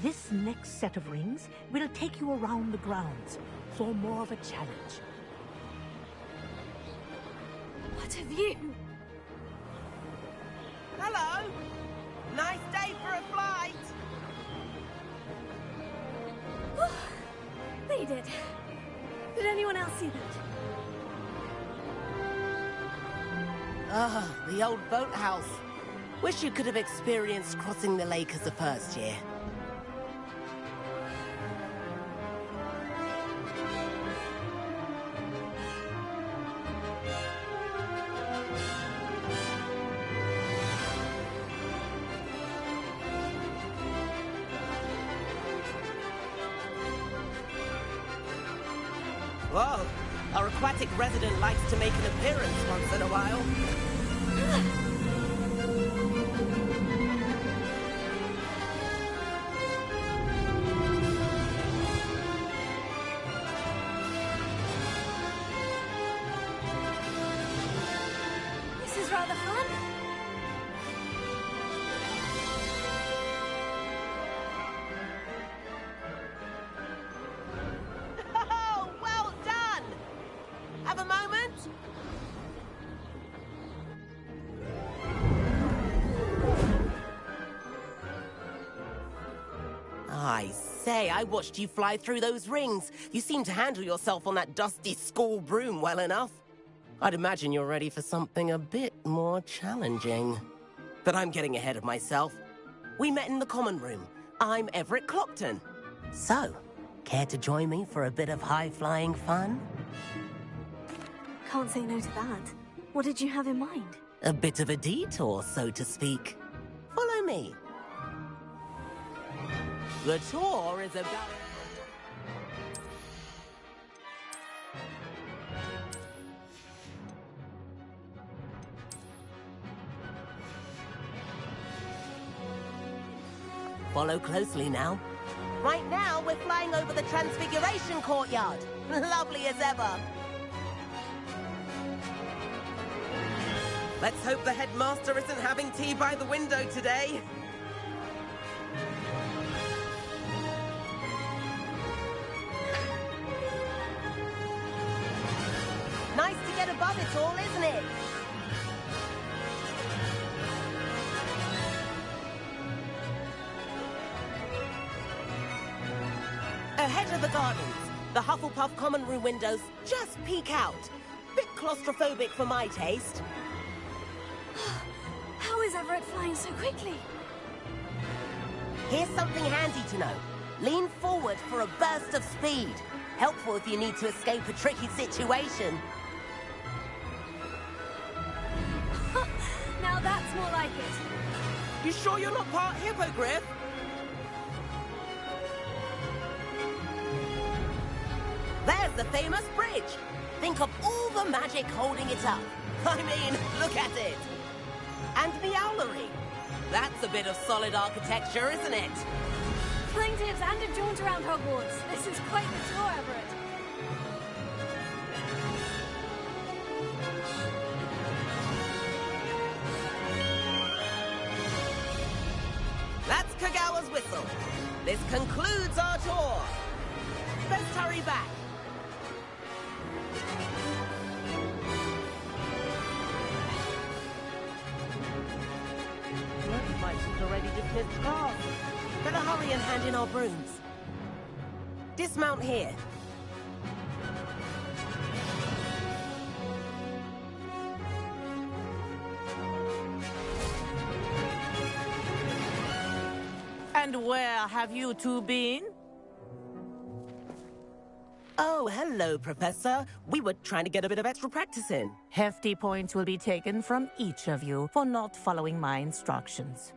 This next set of rings will take you around the grounds for more of a challenge. What have you... Hello. Nice day for a flight. They did. Did anyone else see that? Ah, the old boathouse. Wish you could have experienced crossing the lake as a first year. Whoa, our aquatic resident likes to make an appearance once in a while. This is rather fun. Oh, well done! Have a moment? I say, I watched you fly through those rings. You seem to handle yourself on that dusty school broom well enough. I'd imagine you're ready for something a bit more challenging. But I'm getting ahead of myself. We met in the common room. I'm Everett Clopton. So, care to join me for a bit of high-flying fun? Can't say no to that. What did you have in mind? A bit of a detour, so to speak. Follow me. The tour is about... Follow closely now. Right now, we're flying over the Transfiguration Courtyard. Lovely as ever. Let's hope the headmaster isn't having tea by the window today. Nice to get above it all, isn't it? Ahead of the gardens, the Hufflepuff common room windows just peek out. Bit claustrophobic for my taste. How is Everett flying so quickly? Here's something handy to know. Lean forward for a burst of speed. Helpful if you need to escape a tricky situation. Now that's more like it. You sure you're not part hippogriff? There's the famous bridge. Think of all the magic holding it up. I mean, look at it. And the owlery. That's a bit of solid architecture, isn't it? Flying tips and a jaunt around Hogwarts. This is quite the tour, Everett. That's Kagawa's whistle. This concludes our tour. Let's hurry back. Looks like she's already dismissed class. Better hurry and hand in our brooms. Dismount here. And where have you two been? Oh, hello, Professor. We were trying to get a bit of extra practice in. Hefty points will be taken from each of you for not following my instructions.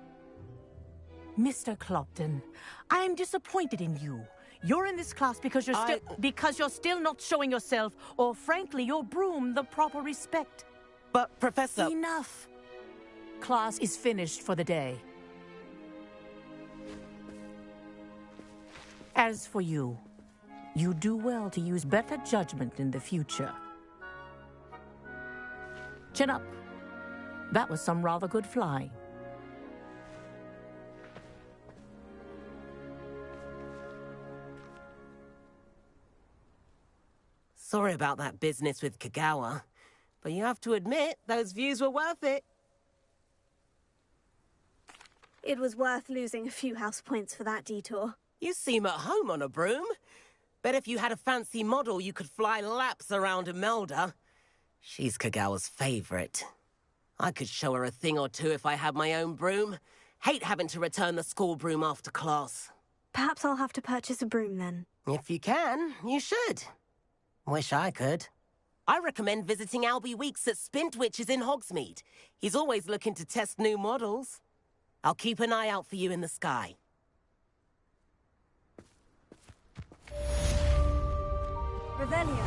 Mr. Clopton, I am disappointed in you. You're in this class because you're still not showing yourself, or frankly, your broom the proper respect. But, Professor... Enough. Class is finished for the day. As for you, you do well to use better judgment in the future. Chin up. That was some rather good flying. Sorry about that business with Kagawa, but you have to admit, those views were worth it. It was worth losing a few house points for that detour. You seem at home on a broom. Bet if you had a fancy model, you could fly laps around Imelda. She's Kagawa's favorite. I could show her a thing or two if I had my own broom. Hate having to return the school broom after class. Perhaps I'll have to purchase a broom then. If you can, you should. Wish I could. I recommend visiting Albie Weeks at Spintwitches in Hogsmeade. He's always looking to test new models. I'll keep an eye out for you in the sky. Revelio.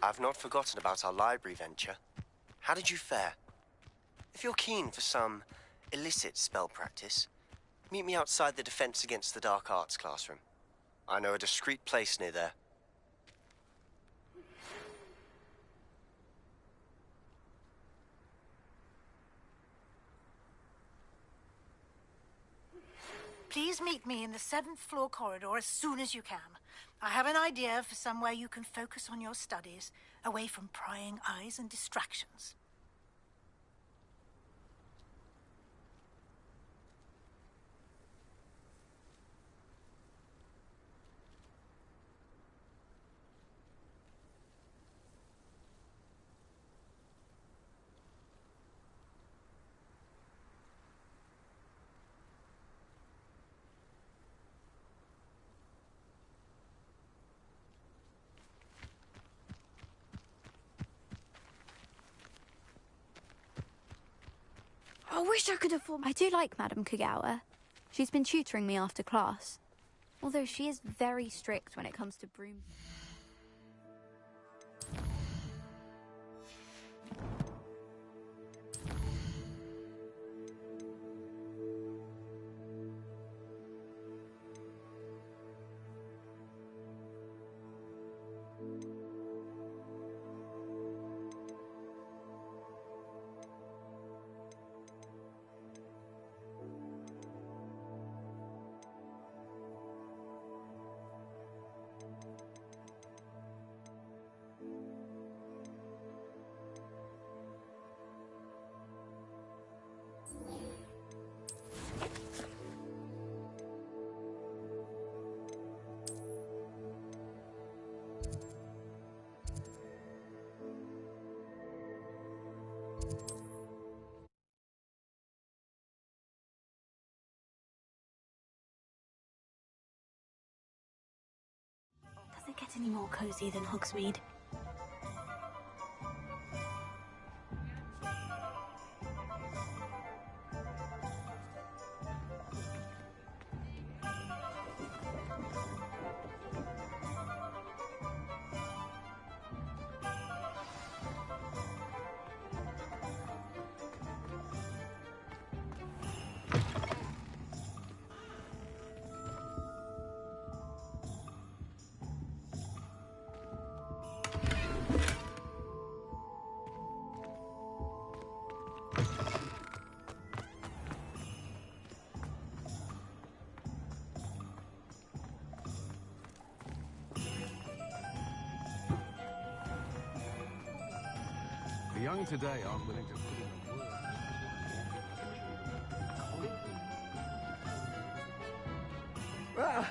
I've not forgotten about our library venture. How did you fare? If you're keen for some illicit spell practice, meet me outside the Defense Against the Dark Arts classroom. I know a discreet place near there. Please meet me in the 7th floor corridor as soon as you can. I have an idea for somewhere you can focus on your studies, away from prying eyes and distractions. I wish I could afford... I do like Madame Kagawa. She's been tutoring me after class. Although she is very strict when it comes to broom... Does it get any more cozy than Hogsmeade? The young today aren't willing to put in the work.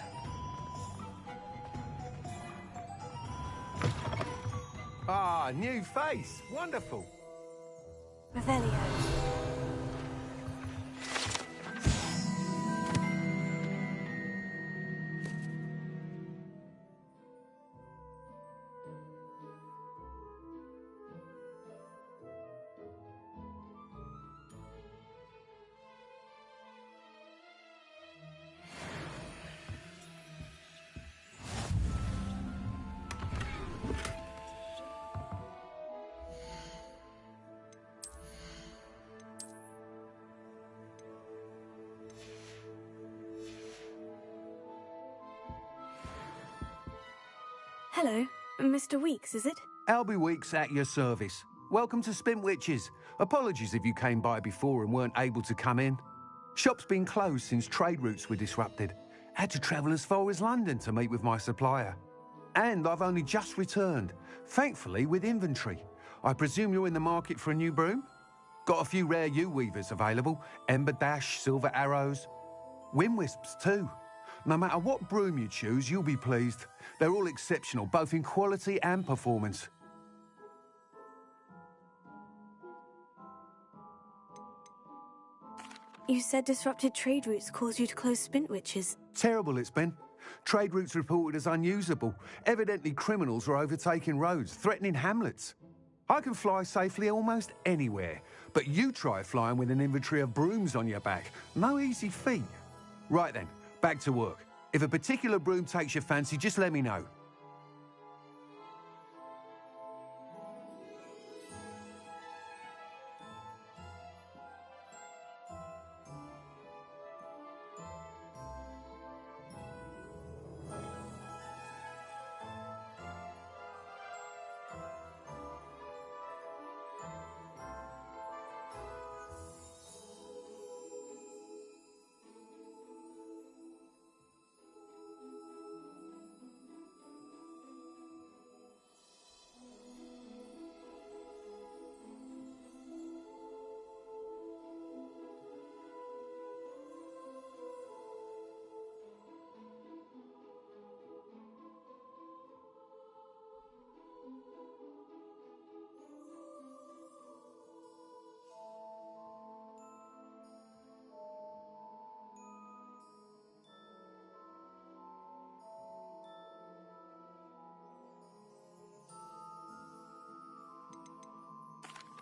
Ah, new face. Wonderful. Revelio. Hello, Mr. Weeks, is it? Albie Weeks at your service. Welcome to Spintwitches. Apologies if you came by before and weren't able to come in. Shop's been closed since trade routes were disrupted. Had to travel as far as London to meet with my supplier. And I've only just returned, thankfully with inventory. I presume you're in the market for a new broom? Got a few rare yew-weavers available. Ember Dash, Silver Arrows. Wind Wisps too. No matter what broom you choose, you'll be pleased. They're all exceptional, both in quality and performance. You said disrupted trade routes caused you to close Spintwitches. Terrible it's been. Trade routes reported as unusable. Evidently criminals are overtaking roads, threatening hamlets. I can fly safely almost anywhere, but you try flying with an inventory of brooms on your back. No easy feat. Right then, back to work. If a particular broom takes your fancy, just let me know.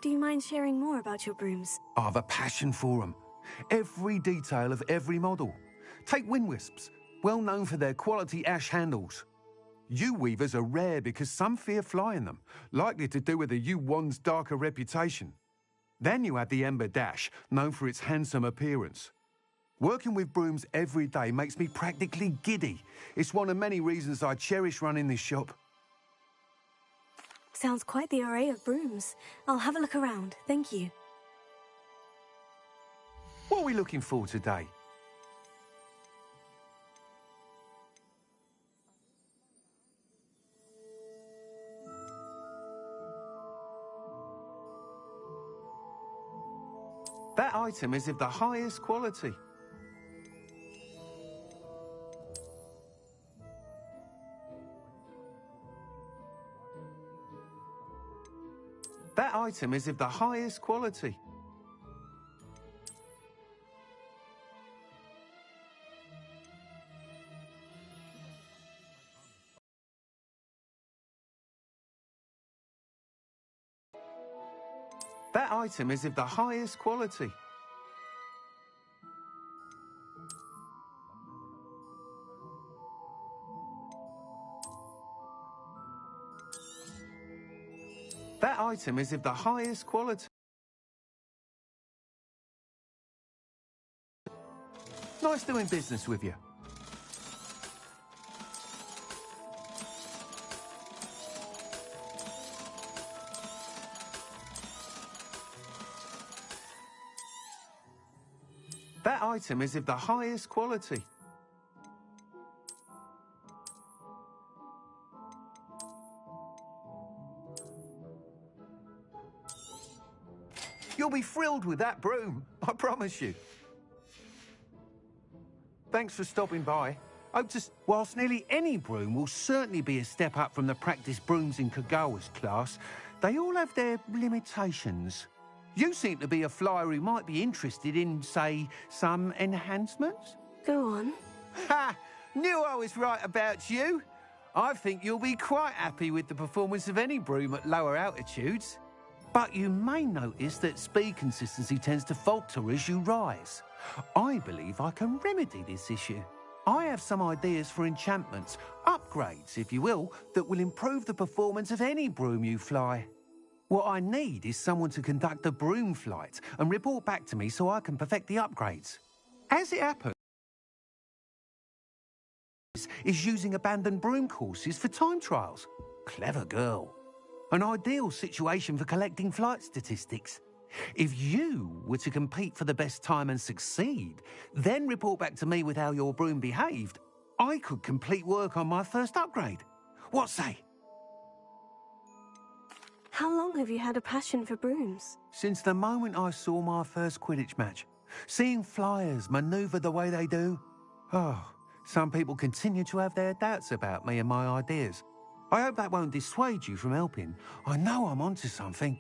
Do you mind sharing more about your brooms? I've a passion for them. Every detail of every model. Take wind wisps, well known for their quality ash handles. Yew weavers are rare because some fear flying them, likely to do with the yew wand's darker reputation. Then you have the ember dash, known for its handsome appearance. Working with brooms every day makes me practically giddy. It's one of many reasons I cherish running this shop. Sounds quite the array of brooms. I'll have a look around, thank you. What are we looking for today? That item is of the highest quality. That item is of the highest quality. That item is of the highest quality. That item is of the highest quality. Nice doing business with you. That item is of the highest quality. You'll be thrilled with that broom, I promise you. Thanks for stopping by. Whilst nearly any broom will certainly be a step up from the practice brooms in Kagawa's class, they all have their limitations. You seem to be a flyer who might be interested in, say, some enhancements? Go on. Ha! Knew I was right about you. I think you'll be quite happy with the performance of any broom at lower altitudes. But you may notice that speed consistency tends to falter as you rise. I believe I can remedy this issue. I have some ideas for enchantments, upgrades, if you will, that will improve the performance of any broom you fly. What I need is someone to conduct a broom flight and report back to me so I can perfect the upgrades. As it happens, is using abandoned broom courses for time trials. Clever girl. An ideal situation for collecting flight statistics. If you were to compete for the best time and succeed, then report back to me with how your broom behaved, I could complete work on my first upgrade. What say? How long have you had a passion for brooms? Since the moment I saw my first Quidditch match. Seeing flyers manoeuvre the way they do. Oh, some people continue to have their doubts about me and my ideas. I hope that won't dissuade you from helping. I know I'm onto something.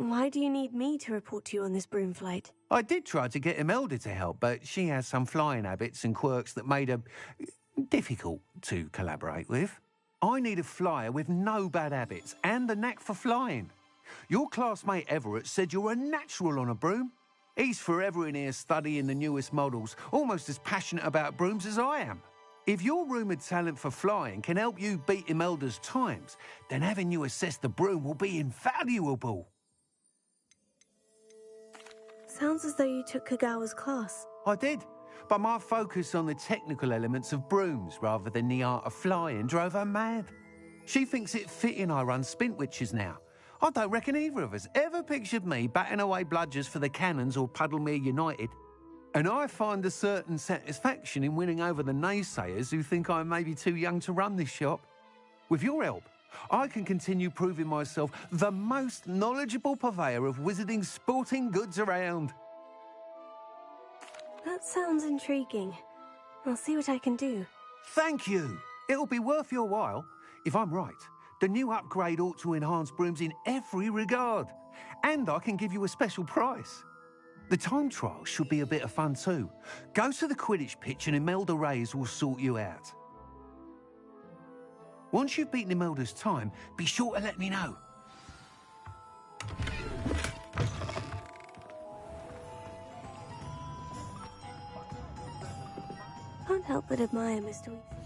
Why do you need me to report to you on this broom flight? I did try to get Imelda to help, but she has some flying habits and quirks that made her difficult to collaborate with. I need a flyer with no bad habits and the knack for flying. Your classmate Everett said you're a natural on a broom. He's forever in here studying the newest models, almost as passionate about brooms as I am. If your rumoured talent for flying can help you beat Imelda's times, then having you assess the broom will be invaluable. Sounds as though you took Kagawa's class. I did, but my focus on the technical elements of brooms rather than the art of flying drove her mad. She thinks it fitting I run Spintwitches now. I don't reckon either of us ever pictured me batting away bludgers for the Cannons or Puddlemere United. And I find a certain satisfaction in winning over the naysayers who think I'm maybe too young to run this shop. With your help, I can continue proving myself the most knowledgeable purveyor of wizarding sporting goods around. That sounds intriguing. I'll see what I can do. Thank you. It'll be worth your while. If I'm right, the new upgrade ought to enhance brooms in every regard. And I can give you a special price. The time trial should be a bit of fun too. Go to the Quidditch pitch and Imelda Reyes will sort you out. Once you've beaten Imelda's time, be sure to let me know. Can't help but admire Mr. Weasley.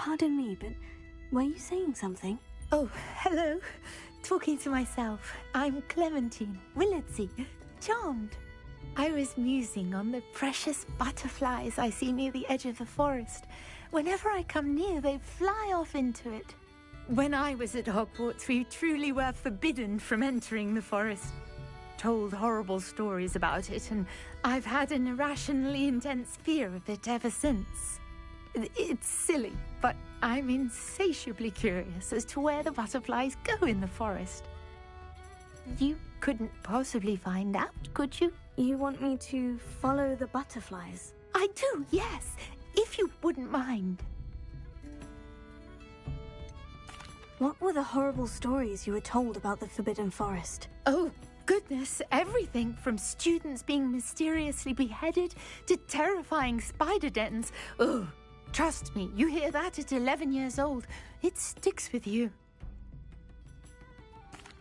Pardon me, but were you saying something? Oh, hello. Talking to myself. I'm Clementine Willardsey. Charmed. I was musing on the precious butterflies I see near the edge of the forest. Whenever I come near, they fly off into it. When I was at Hogwarts, we truly were forbidden from entering the forest. Told horrible stories about it, and I've had an irrationally intense fear of it ever since. It's silly, but I'm insatiably curious as to where the butterflies go in the forest. You couldn't possibly find out, could you? You want me to follow the butterflies? I do, yes, if you wouldn't mind. What were the horrible stories you were told about the Forbidden Forest? Oh, goodness, everything from students being mysteriously beheaded to terrifying spider dens. Ugh. Trust me, you hear that at 11 years old, it sticks with you.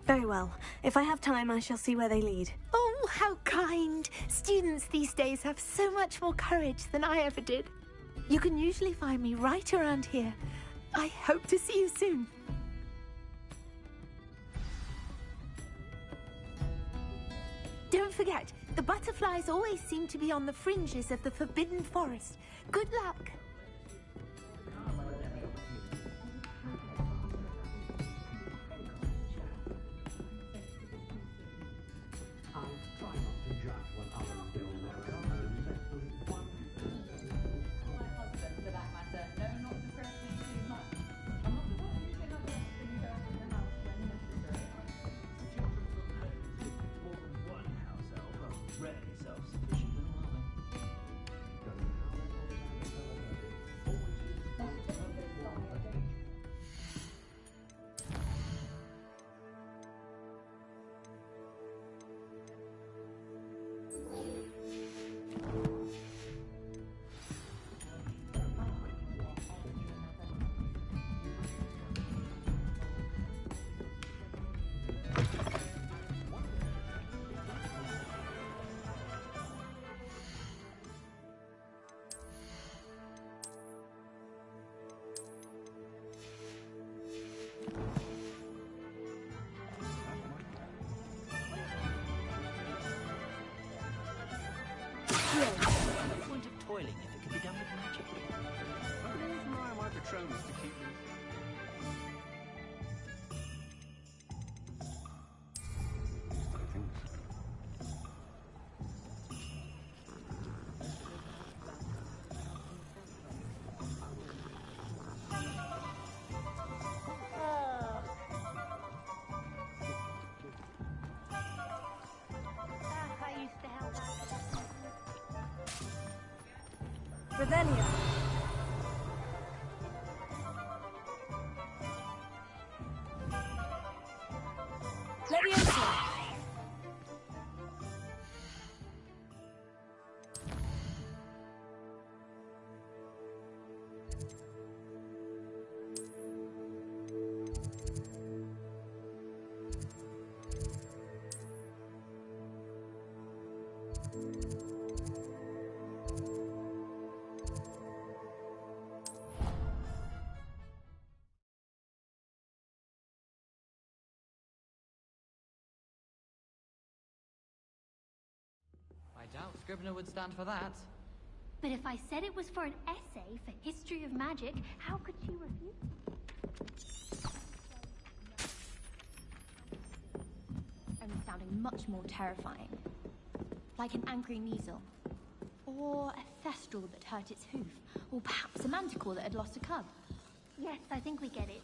Very well. If I have time, I shall see where they lead. Oh, how kind. Students these days have so much more courage than I ever did. You can usually find me right around here. I hope to see you soon. Don't forget, the butterflies always seem to be on the fringes of the Forbidden Forest. Good luck. coiling if it can be done with magic. I always rely on my Patronus to keep me. I used to help out. Revelio. Leviosa. I doubt Scrivener would stand for that. But if I said it was for an essay for history of magic, how could she refuse? Only sounding much more terrifying. Like an angry measle. Or a thestral that hurt its hoof. Or perhaps a manticore that had lost a cub. Yes, I think we get it.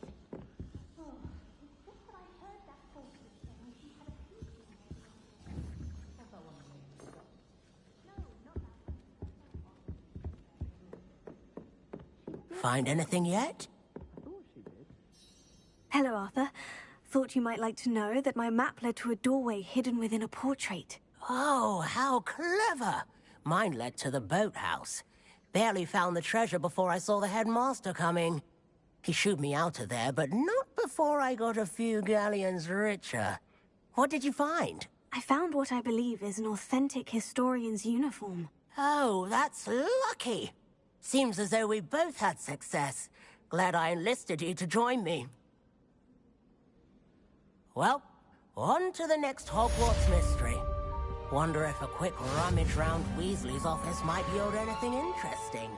Find anything yet? Hello, Arthur. Thought you might like to know that my map led to a doorway hidden within a portrait. Oh, how clever! Mine led to the boathouse. Barely found the treasure before I saw the headmaster coming. He shooed me out of there, but not before I got a few galleons richer. What did you find? I found what I believe is an authentic historian's uniform. Oh, that's lucky. Seems as though we both had success. Glad I enlisted you to join me. Well, on to the next Hogwarts mystery. Wonder if a quick rummage round Weasley's office might yield anything interesting.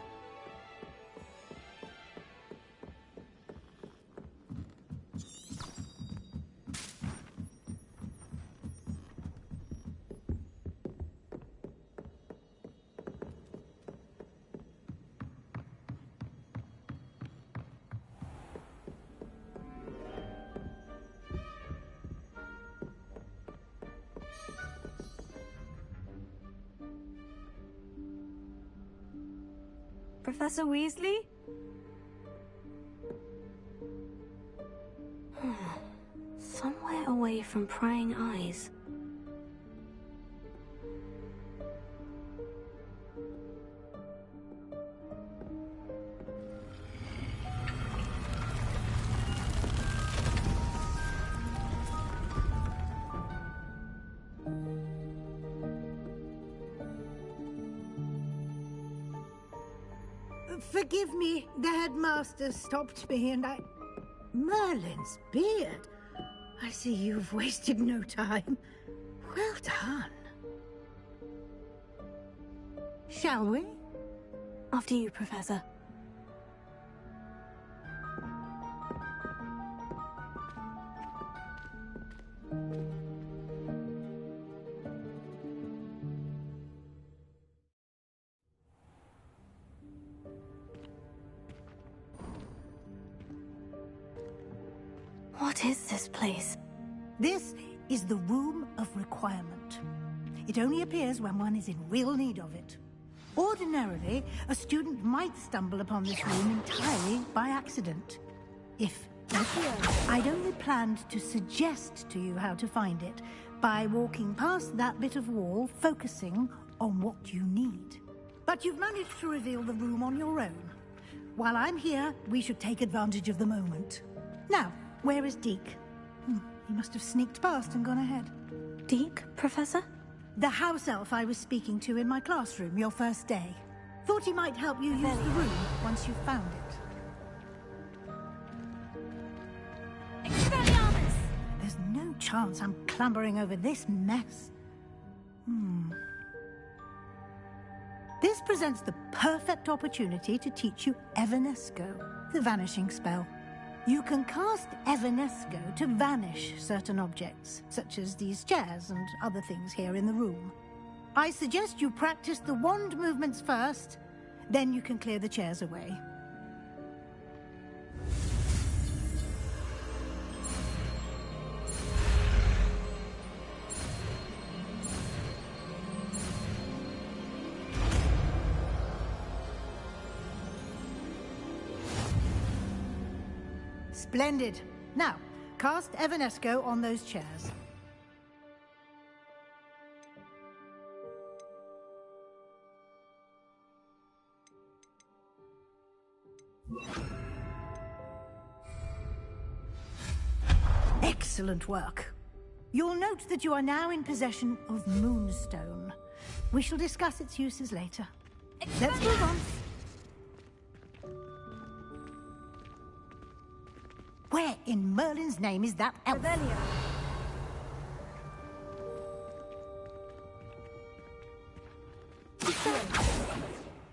Professor Weasley? Somewhere away from prying eyes. Forgive me, the headmaster stopped me and I... Merlin's beard. I see you've wasted no time. Well done. Shall we? After you, Professor. What is this place? This is the Room of Requirement. It only appears when one is in real need of it. Ordinarily, a student might stumble upon this room entirely by accident. If I'd only planned to suggest to you how to find it by walking past that bit of wall, focusing on what you need. But you've managed to reveal the room on your own. While I'm here, we should take advantage of the moment. Now, where is Deke? He must have sneaked past and gone ahead. Deke, Professor? The house elf I was speaking to in my classroom your first day. Thought he might help you use the room once you've found it. Expelliarmus! There's no chance I'm clambering over this mess. This presents the perfect opportunity to teach you Evanesco, the vanishing spell. You can cast Evanesco to vanish certain objects, such as these chairs and other things here in the room. I suggest you practice the wand movements first, then you can clear the chairs away. Splendid. Now, cast Evanesco on those chairs. Excellent work. You'll note that you are now in possession of Moonstone. We shall discuss its uses later. Let's move on. Where in Merlin's name is that elf?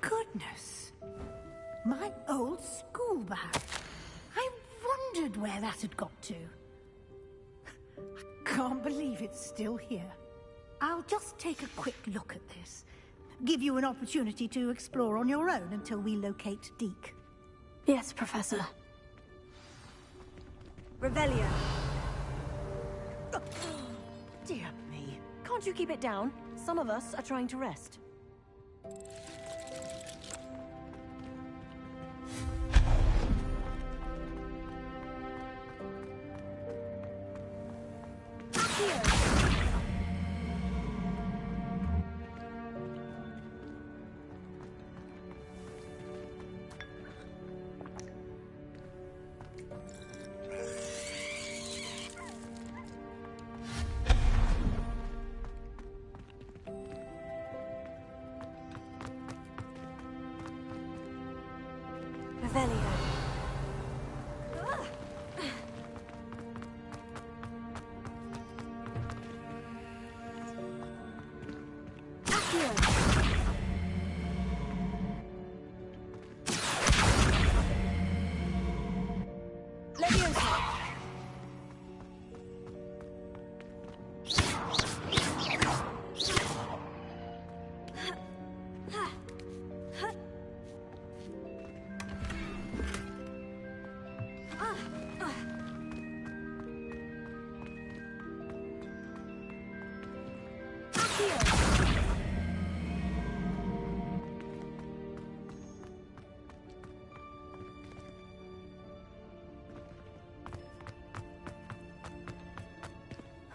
Goodness. My old school bag. I wondered where that had got to. I can't believe it's still here. I'll just take a quick look at this. Give you an opportunity to explore on your own until we locate Deke. Yes, Professor. Revelio. Dear me. Can't you keep it down? Some of us are trying to rest.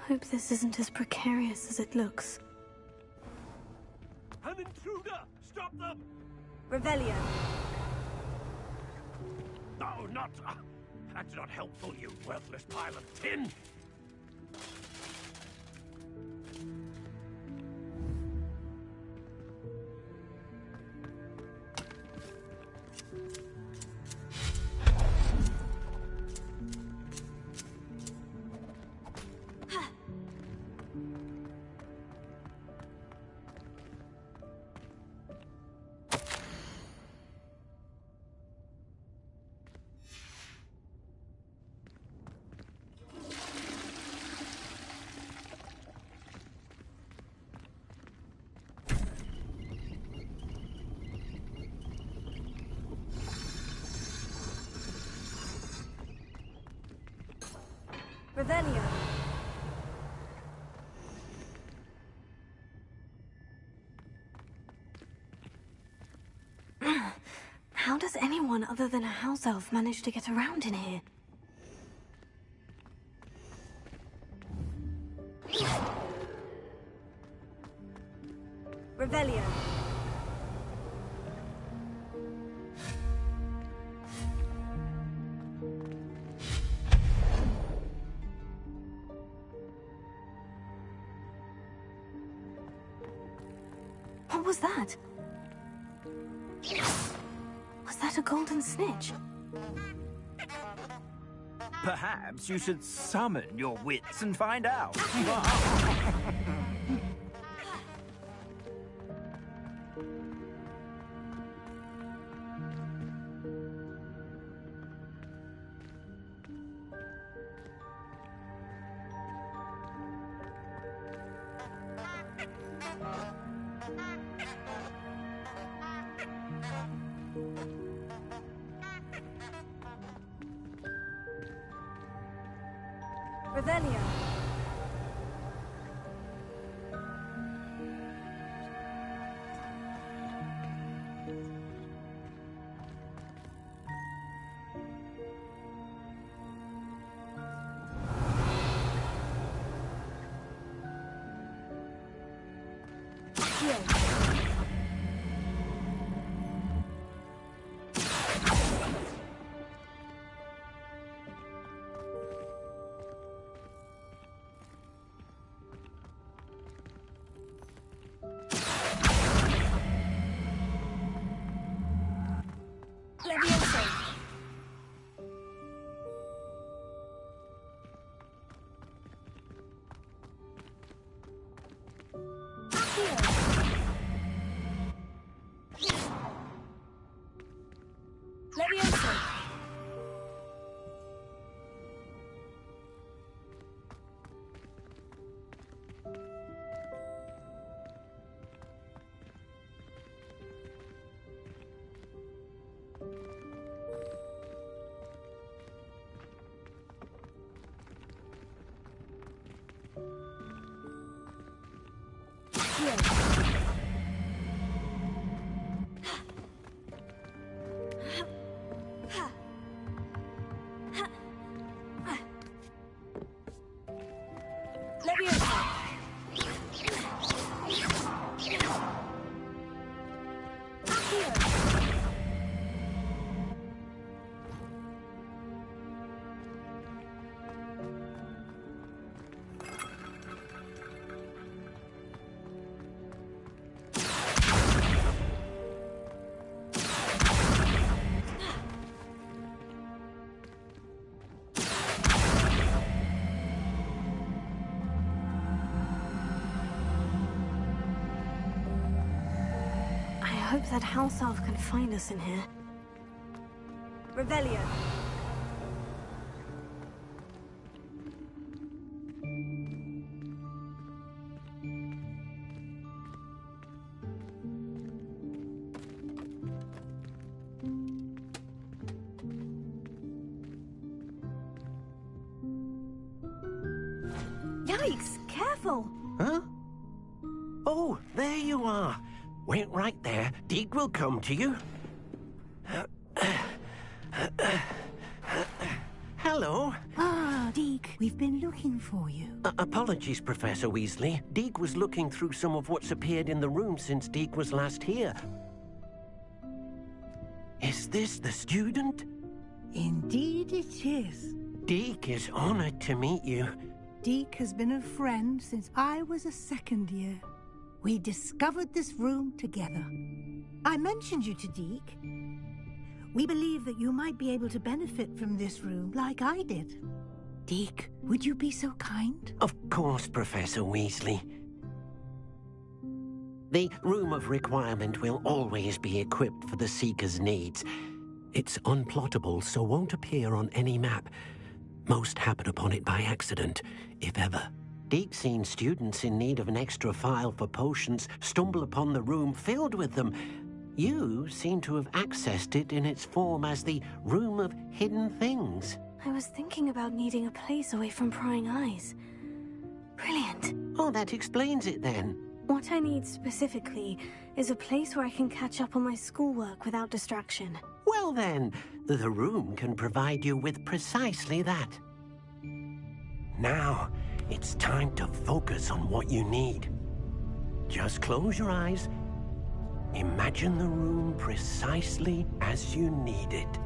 Hope this isn't as precarious as it looks. An intruder! Stop them! Revelio. No, not... that's not helpful, you worthless pile of tin! Revelio. How does anyone other than a house elf manage to get around in here? Revelio. What was that? Was that a golden snitch? Perhaps you should summon your wits and find out. Revelio. I hope that house elf can find us in here. Revelio. Yikes! Careful! Huh? Oh, there you are. Wait right there. Deke will come to you. Hello. Ah, Deke, we've been looking for you. Apologies, Professor Weasley. Deke was looking through some of what's appeared in the room since Deke was last here. Is this the student? Indeed it is. Deke is honored to meet you. Deke has been a friend since I was a second year. We discovered this room together. I mentioned you to Deke. We believe that you might be able to benefit from this room like I did. Deke, would you be so kind? Of course, Professor Weasley. The Room of Requirement will always be equipped for the Seeker's needs. It's unplottable, so won't appear on any map. Most happen upon it by accident, if ever. Deke's seen students in need of an extra file for potions stumble upon the room filled with them. You seem to have accessed it in its form as the Room of Hidden Things. I was thinking about needing a place away from prying eyes. Brilliant. Oh, that explains it then. What I need specifically is a place where I can catch up on my schoolwork without distraction. Well then, the room can provide you with precisely that. Now, it's time to focus on what you need. Just close your eyes. Imagine the room precisely as you need it.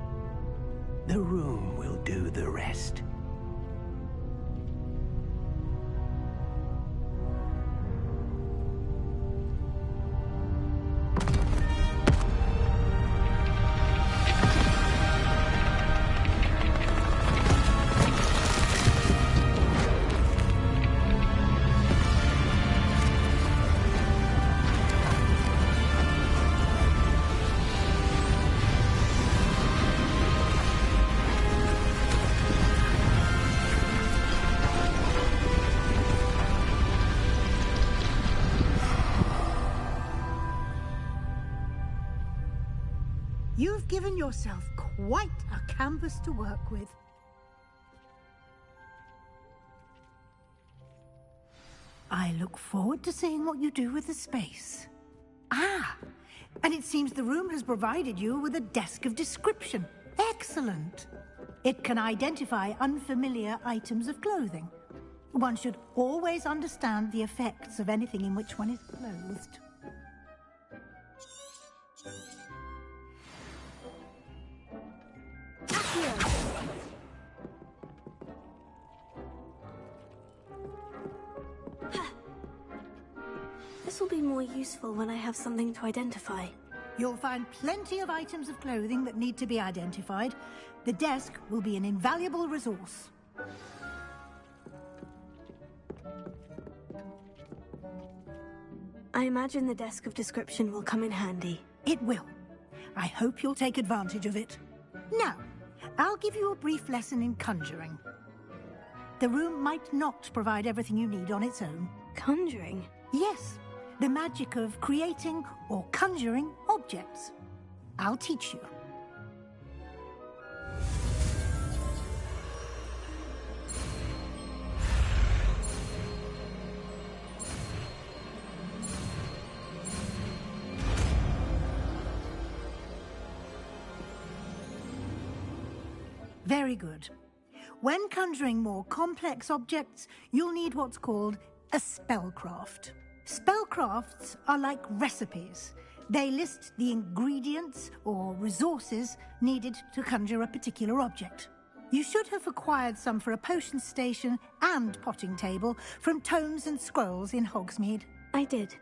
The room will do the rest. You've given yourself quite a canvas to work with. I look forward to seeing what you do with the space. Ah, and it seems the room has provided you with a desk of description. Excellent. It can identify unfamiliar items of clothing. One should always understand the effects of anything in which one is clothed. This will be more useful when I have something to identify. You'll find plenty of items of clothing that need to be identified. The desk will be an invaluable resource. I imagine the desk of description will come in handy. It will. I hope you'll take advantage of it. Now, I'll give you a brief lesson in conjuring. The room might not provide everything you need on its own. Conjuring? Yes, the magic of creating or conjuring objects. I'll teach you. Very good. When conjuring more complex objects, you'll need what's called a spellcraft. Spellcrafts are like recipes. They list the ingredients or resources needed to conjure a particular object. You should have acquired some for a potion station and potting table from tomes and scrolls in Hogsmeade. I did.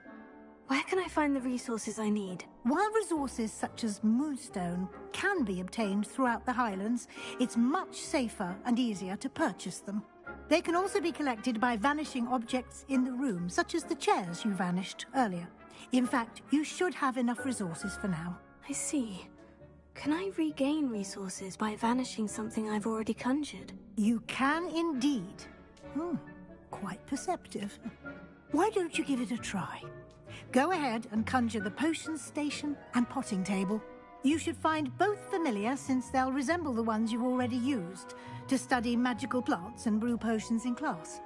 Where can I find the resources I need? While resources such as moonstone can be obtained throughout the Highlands, it's much safer and easier to purchase them. They can also be collected by vanishing objects in the room, such as the chairs you vanished earlier. In fact, you should have enough resources for now. I see. Can I regain resources by vanishing something I've already conjured? You can indeed. Quite perceptive. Why don't you give it a try? Go ahead and conjure the potion station and potting table. You should find both familiar, since they'll resemble the ones you've already used to study magical plants and brew potions in class.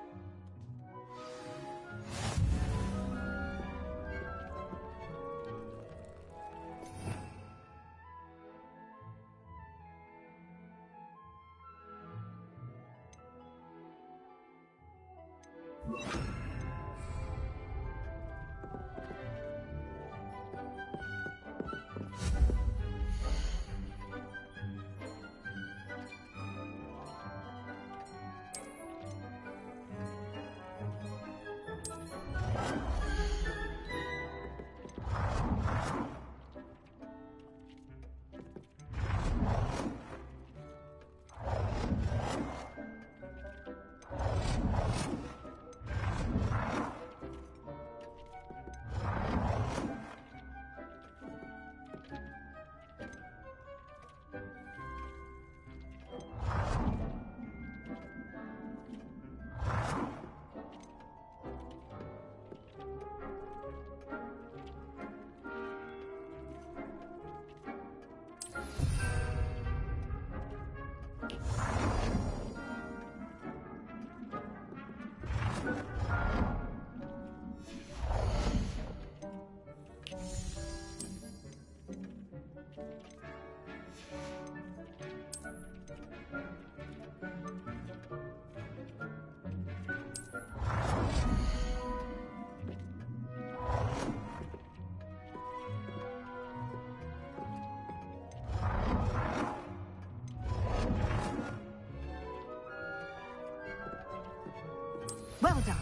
Well done.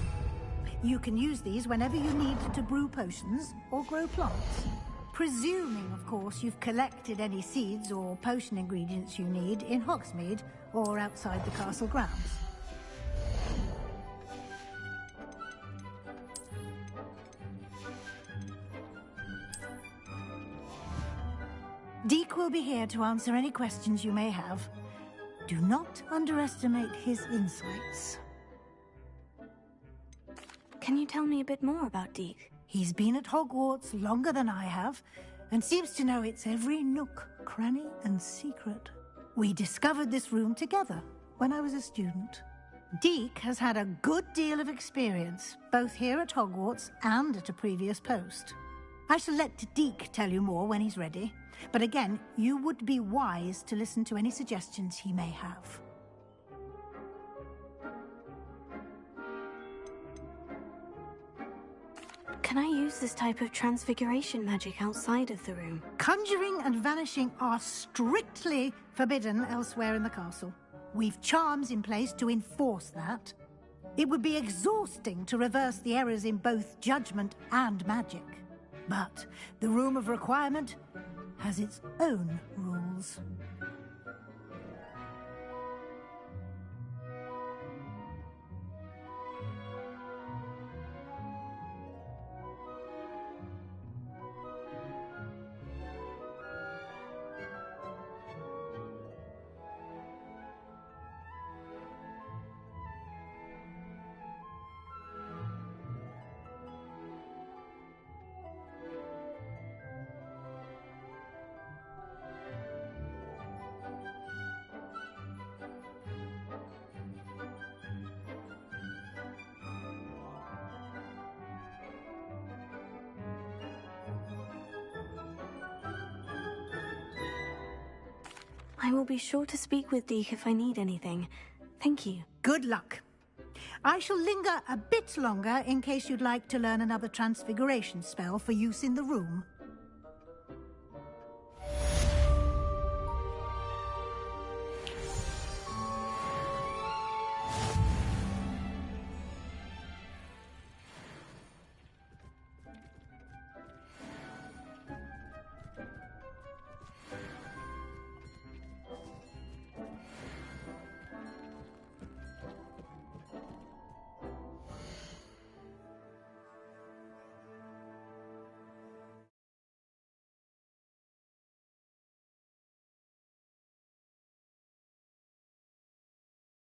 You can use these whenever you need to brew potions or grow plants. Presuming, of course, you've collected any seeds or potion ingredients you need in Hogsmeade or outside the castle grounds. Deek will be here to answer any questions you may have. Do not underestimate his insights. Can you tell me a bit more about Deek? He's been at Hogwarts longer than I have, and seems to know its every nook, cranny, and secret. We discovered this room together when I was a student. Deke has had a good deal of experience, both here at Hogwarts and at a previous post. I shall let Deke tell you more when he's ready, but again, you would be wise to listen to any suggestions he may have. Can I use this type of transfiguration magic outside of the room? Conjuring and vanishing are strictly forbidden elsewhere in the castle. We've charms in place to enforce that. It would be exhausting to reverse the errors in both judgment and magic. But the Room of Requirement has its own rules. I will be sure to speak with Deke if I need anything. Thank you. Good luck. I shall linger a bit longer in case you'd like to learn another transfiguration spell for use in the room.